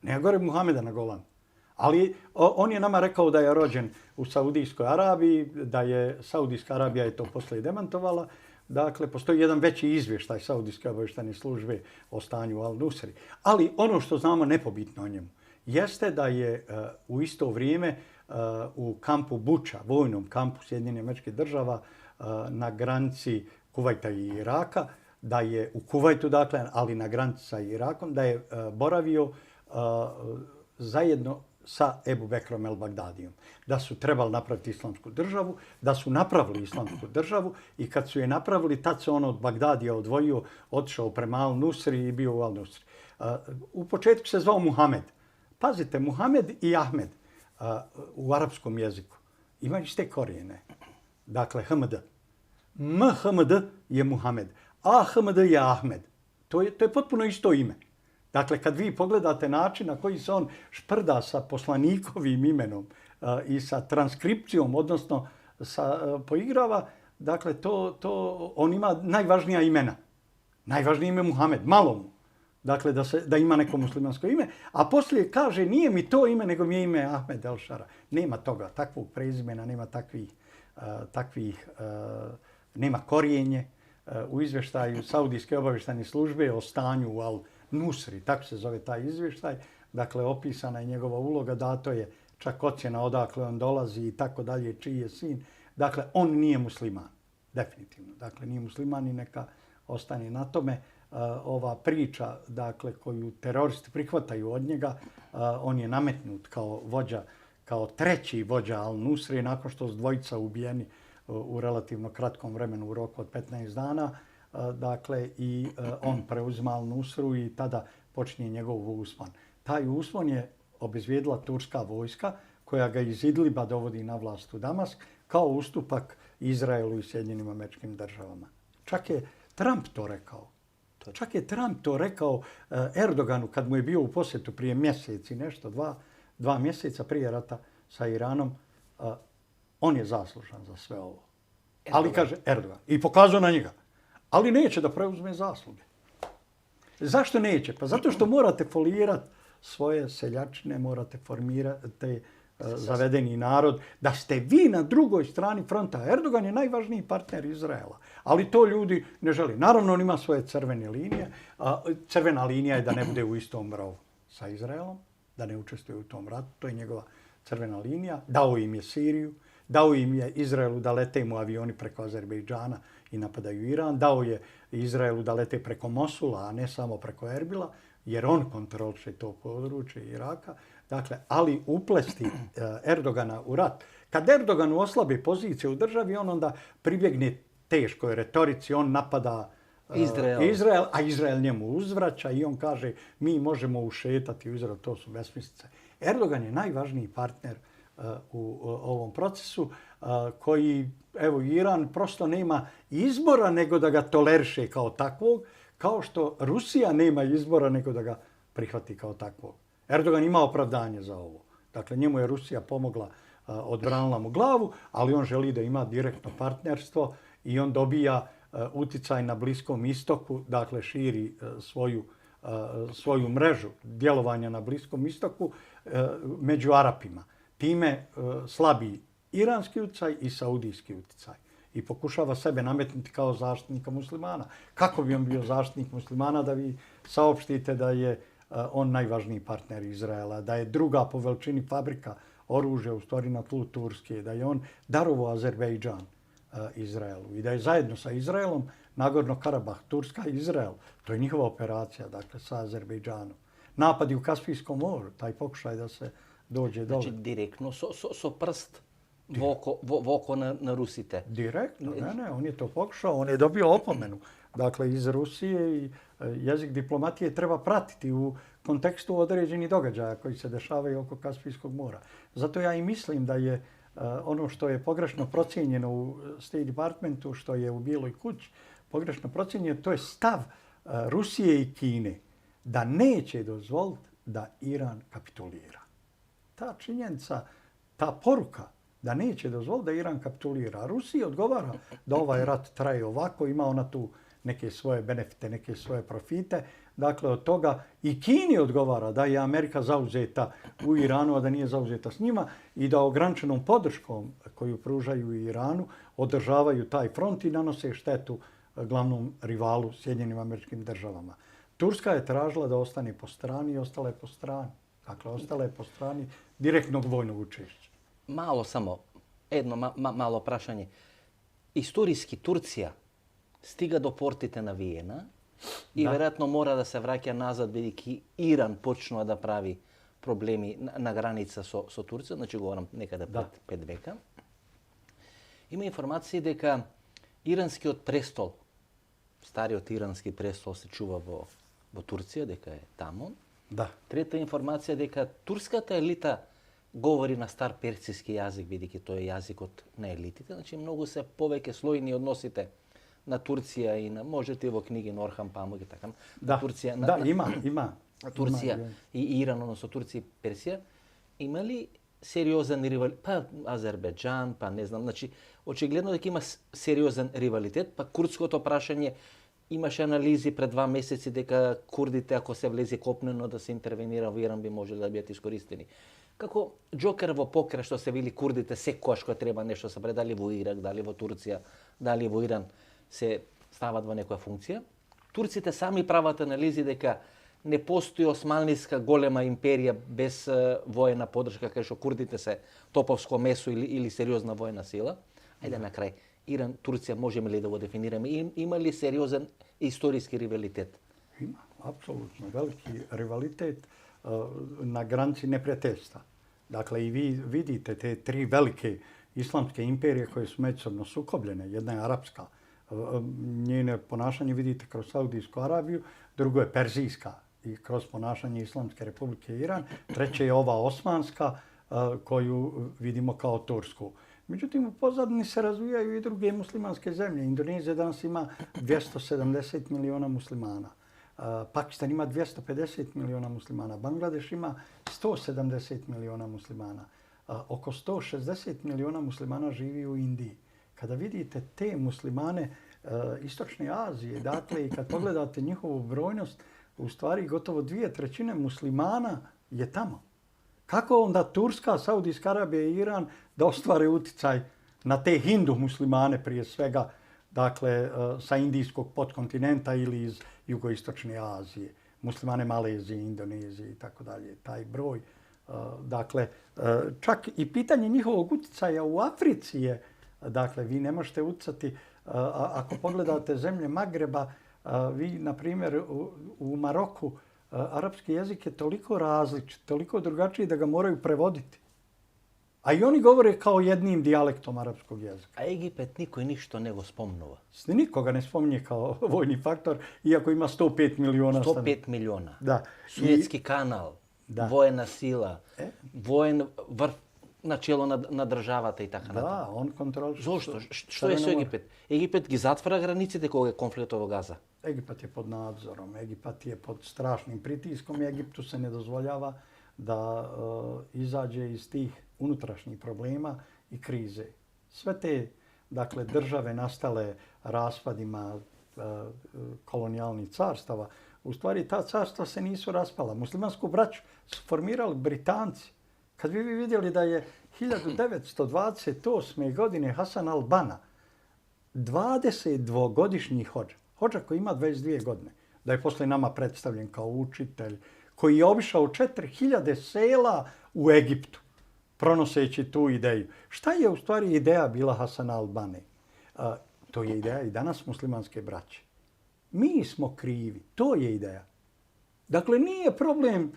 Ne gore Muhameda na Golanu. Ali on je nama rekao da je rođen u Saudijskoj Arabiji, da je Saudijska Arabija je to poslije demantovala. Dakle, postoji jedan veći izvještaj Saudijske obavještajne službe o stanju u Al-Nusri. Ali ono što znamo nepobitno o njemu jeste da je u isto vrijeme u kampu Buča, vojnom kampu Sjedinjenih Američkih Država na granici Kuvajta i Iraka, da je u Kuvajtu, dakle, ali na granici sa Irakom, da je boravio zajedno sa Ebu Bekrom el Bagdadijom. Da su trebali napraviti islamsku državu, da su napravili islamsku državu i kad su je napravili, tad se on od Bagdadija odvojio, otišao prema Al-Nusri i bio u Al-Nusri. U početku se zvao Muhamed. Pazite, Muhamed i Ahmed u arapskom jeziku imaju iste korijene. Dakle, HMD. MHMD je Muhamed. AHMD je Ahmed. To je potpuno isto ime. Dakle, kad vi pogledate način na koji se on šprda sa poslanikovim imenom i sa transkripcijom, odnosno poigrava, dakle, on ima najvažnija imena. Najvažnije ime Muhamed, malo mu. Dakle, da ima neko muslimansko ime. A poslije kaže, nije mi to ime, nego mi je ime Ahmed el-Šara. Nema toga, takvog prezimena, nema nema korijenje. U izvještaju Saudijske obavještajne službe o stanju u Al-Nusri, tako se zove taj izvještaj. Dakle, opisana je njegova uloga, dato je čak ocjena odakle on dolazi i tako dalje, čiji je sin. Dakle, on nije musliman, definitivno. Dakle, nije musliman i neka ostane na tome. Ova priča, dakle, koju teroristi prihvataju od njega, on je nametnut kao vođa, kao treći vođa Al-Nusri nakon što su dvojica ubijeni u relativno kratkom vremenu, u roku od 15 dana. Dakle, i on preuzima Al-Nusru i tada počinje njegov uspon. Taj uspon je obezvijedila turska vojska koja ga iz Idliba dovodi na vlast u Damask kao ustupak Izraelu i Sjedinjenim Američkim Državama. Čak je Trump to rekao. Čak je Trump to rekao Erdoganu kad mu je bio u posjetu prije mjeseci, nešto, dva mjeseca prije rata sa Iranom. On je zaslužan za sve ovo. Ali kaže Erdogan. I pokazao na njega. Ali neće da preuzme zasluge. Zašto neće? Pa zato što morate folirati svoje seljačine, morate formirati zavedeni narod, da ste vi na drugoj strani fronta. Erdogan je najvažniji partner Izraela. Ali to ljudi ne žele. Naravno, on ima svoje crvene linije. Crvena linija je da ne bude u istom rovu sa Izraelom, da ne učestvuje u tom ratu. To je njegova crvena linija. Dao im je Siriju. Dao im je Izraelu da lete mu avioni preko Azerbejdžana i napadaju Iran. Dao je Izraelu da lete preko Mosula, a ne samo preko Erbila, jer on kontroliše to područje Iraka. Dakle, ali uplesti Erdogana u rat. Kad Erdoganu oslabi pozicije u državi, on onda pribjegne teškoj retorici, on napada Izrael, a Izrael njemu uzvraća i on kaže mi možemo ušetati u Izrael, to su besmislice. Erdogan je najvažniji partner u ovom procesu koji, evo, Iran prosto nema izbora nego da ga toleriše kao takvog, kao što Rusija nema izbora nego da ga prihvati kao takvog. Erdogan ima opravdanje za ovo. Dakle, njemu je Rusija pomogla, odbranila mu glavu, ali on želi da ima direktno partnerstvo i on dobija uticaj na Bliskom istoku, dakle širi svoju mrežu djelovanja na Bliskom istoku među Arapima. Time slabi iranski utjecaj i saudijski utjecaj. I pokušava sebe nametnuti kao zaštitnika muslimana. Kako bi on bio zaštitnik muslimana da vi saopštite da je on najvažniji partner Izraela, da je druga po veličini fabrika oružja u stvari na tlu Turske, da je on darovao Azerbejdžan Izraelu i da je zajedno sa Izraelom Nagorno-Karabah, Turska i Izrael. To je njihova operacija, dakle, sa Azerbejdžanom. Napadi u Kaspijskom moru, taj pokušaj da se dođe dole. Znači, direktno so prst voko na Rusite. Direktno, ne, on je to pokušao, on je dobio opomenu. Dakle, iz Rusije i jezik diplomatije treba pratiti u kontekstu određenih događaja koji se dešavaju oko Kaspijskog mora. Zato ja i mislim da je ono što je pogrešno procijenjeno u State Departmentu, što je u Bijeloj kući pogrešno procijenjeno, to je stav Rusije i Kine da neće dozvoliti da Iran kapitulira. Ta činjenica, ta poruka da neće dozvoliti da Iran kapitulira. Rusija odgovara da ovaj rat traje ovako, ima ona tu neke svoje benefite, neke svoje profite. Dakle, od toga i Kini odgovara da je Amerika zauzeta u Iranu, a da nije zauzeta s njima i da ograničenom podrškom koju pružaju Iranu održavaju taj front i nanose štetu glavnom rivalu Sjedinjenim Američkim Državama. Turska je tražila da ostane po strani i ostala je po strani. Dakle, ostala je po strani direktnog vojnog učešća. Malo samo, jedno malo prašanje. Istorijski Turcija stiga do portite navijena i vjerojatno mora da se vraća nazad, vidiki Iran počnu da pravi problemi na granica so Turcijom, znači govorim nekada pred veka. Ima informacije дека iranskiот prestol, стариот ирански престол се чува во Турција, дека е таму. Да. Трета информација дека турската елита говори на стар персиски јазик, бидејќи тој е јазикот на елитите. Значи многу се повеќе слојни односите на Турција и на можете во книги на Орхан Памук и така. Да, Турција, има. Турција и Иран, односно Турција и Персија, има ли сериозен ривалитет, па Азербеджан, па не знам, значи очигледно дека има сериозен ривалитет, па курдското прашање имаше анализи пред 2 месеци дека курдите ако се влезе копнено да се интервенира во Иран би можеле да бидат искористени. Како џокер во покер што се вели курдите секогаш кога треба нешто се прави, дали во Ирак, дали во Турција, дали во Иран се стават во некоја функција. Турците сами прават анализи дека не постои османлиска голема империја без воена подршка, кај што курдите се топовско месо или сериозна воена сила. Ајде на крај, Иран, Турција, можеме ли да го дефинираме? Има ли сериозен историски ривалитет? Има, apsolutno. Veliki rivalitet na granici neprijateljstva. Dakle, i vi vidite te 3 velike islamske imperije koje su međusobno sukobljene. Jedna je arapska. Njene ponašanje vidite kroz Saudijsku Arabiju, drugo je perzijska i kroz ponašanje Islamske republike Iran. Treće je ova osmanska koju vidimo kao tursku. Međutim, u pozadini se razvijaju i druge muslimanske zemlje. Indonezija danas ima 270 miliona muslimana. Pakistan ima 250 miliona muslimana. Bangladeš ima 170 miliona muslimana. Oko 160 miliona muslimana živi u Indiji. Kada vidite te muslimane Istočne Azije, dakle, i kad pogledate njihovu brojnost, u stvari gotovo 2/3 muslimana je tamo. Kako onda Turska, Saudijska Arabija i Iran da ostvare uticaj na te hindu muslimane prije svega, dakle, sa indijskog podkontinenta ili iz jugoistočne Azije, muslimane Malezije, Indonezije i tako dalje. Taj broj, dakle, čak i pitanje njihovog uticaja u Africi je, dakle, vi ne možete uticati, ako pogledate zemlje Magreba, vi, na primjer, u Maroku, arapski jezik je toliko različit, toliko drugačiji da ga moraju prevoditi. A i oni govore kao jednim dijalektom arapskog jezika. A Egipet niko ništa ne go spomnува. Nikoga ne spominje kao vojni faktor, iako ima 105 miliona. 105 miliona. Da. Suetski kanal, vojna sila, vojen vrh na čelo na držавата и така натаму. Да, он контролира. Зошто? Што е со Египет? Египет ги затвара границите кога е конфликтот во Газа. Egipat je pod nadzorom, Egipat je pod strašnim pritiskom i Egiptu se ne dozvoljava da izađe iz tih unutrašnjih problema i krize. Sve te, dakle, države nastale raspadima kolonijalnih carstava, u stvari ta carstva se nisu raspala. Muslimansku braću su formirali Britanci. Kad bi vi vidjeli da je 1928. godine Hasan al-Banna 22-godišnji hodža koji ima 22 godine, da je posle nama predstavljen kao učitelj, koji je obišao 4000 sela u Egiptu, pronoseći tu ideju. Šta je u stvari ideja bila Hasana al-Bane? To je ideja i danas muslimanske braće. Mi smo krivi, to je ideja. Dakle, nije problem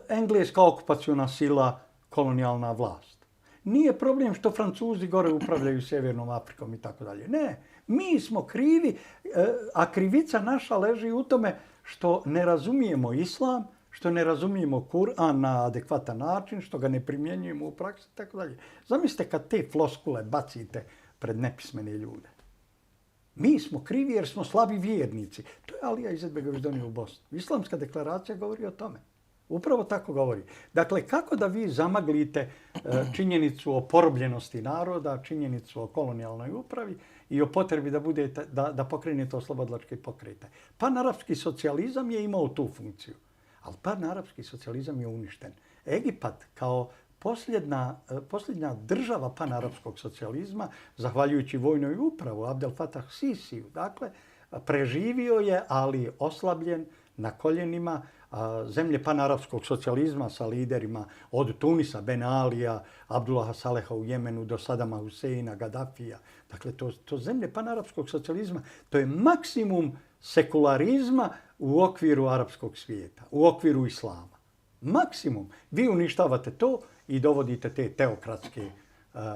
engleska okupaciona sila, kolonijalna vlast. Nije problem što Francuzi gore upravljaju Sjevernom Afrikom i tako dalje. Ne, mi smo krivi, a krivica naša leži u tome što ne razumijemo islam, što ne razumijemo Kur'an na adekvatan način, što ga ne primjenjujemo u praksi i tako dalje. Zamislite kad te floskule bacite pred nepismene ljude. Mi smo krivi jer smo slabi vjernici. To je Alija Izetbegović donio u Bosnu. Islamska deklaracija govori o tome. Upravo tako govori. Dakle, kako da vi zamaglite činjenicu o porobljenosti naroda, činjenicu o kolonijalnoj upravi i o potrebi da pokrenete oslobodilačke pokrete. Panarapski socijalizam je imao tu funkciju, ali panarapski socijalizam je uništen. Egipat kao posljednja država panarapskog socijalizma, zahvaljujući vojnoj upravu Abdel Fattah Sisiju, dakle, preživio je, ali oslabljen, na koljenima. Zemlje panarapskog socijalizma sa liderima od Tunisa, Ben Alija, Abdullaha Saleha u Jemenu do Sadama Huseina, Gaddafija. Dakle, to zemlje panarapskog socijalizma, to je maksimum sekularizma u okviru arapskog svijeta, u okviru islama. Maksimum. Vi uništavate to i dovodite te teokratske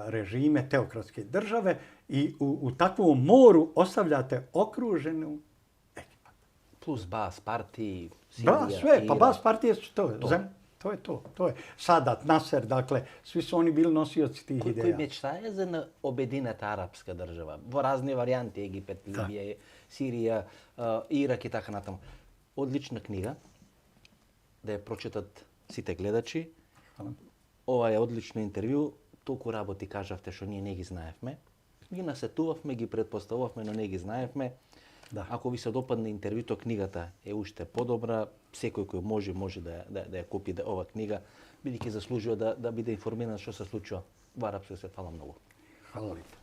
režime, teokratske države i u takvom moru ostavljate okruženu Egipat. Plus Bas partiji, Sirija, Da, sve, pa Irak. Bas partije su to. To je. Sadat, Nasser, dakle, svi su oni bili nosioci tih Koji ideja. mečtaje za na objedinata arapska država. Во разни варијанти, Египет, Либија, Сирија, Ирак и така натаму. Одлична книга, да ја прочитат сите гледачи. Hvala. Ова е одлично интервју, толку работи кажавте што ние не ги знаевме. Ги насетувавме, ги предпоставувавме, но не ги знаевме. Да. Ако ви се допадне интервјуто, книгата е уште подобра. Секој кој може да ја купи ова книга, бидејќи заслужува да биде информиран што се случува во арапскиот свет. Фала многу. Hvala lijepo.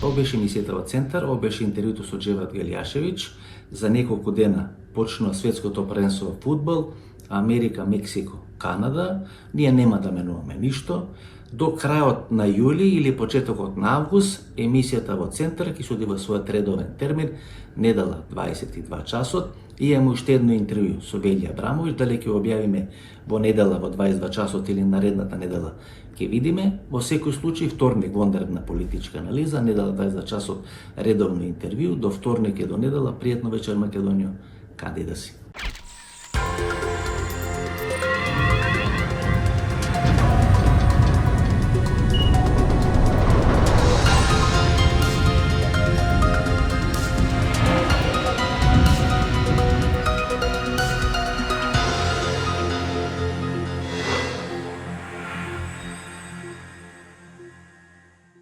Ова беше емисијата во Центар, ова беше интервјуто со Джевад Галјашевиќ. За неколку дена почнува светското првенство во фудбал, Америка, Мексико, Канада. Ние нема да менуваме ништо. До крајот на јули или почетокот на август, емисијата во Центар ќе суди во својот редовен термин, недела 22 часот. И имаме уште едно интервју со Велија Абрамовиќ, дали ќе објавиме во недела во 22 часот или наредната недела ќе видиме. Во секој случај вторник вонредна политичка анализа, недела 22 часот редовно интервју, до вторник и до недела пријатно вечер Македонија, каде да си.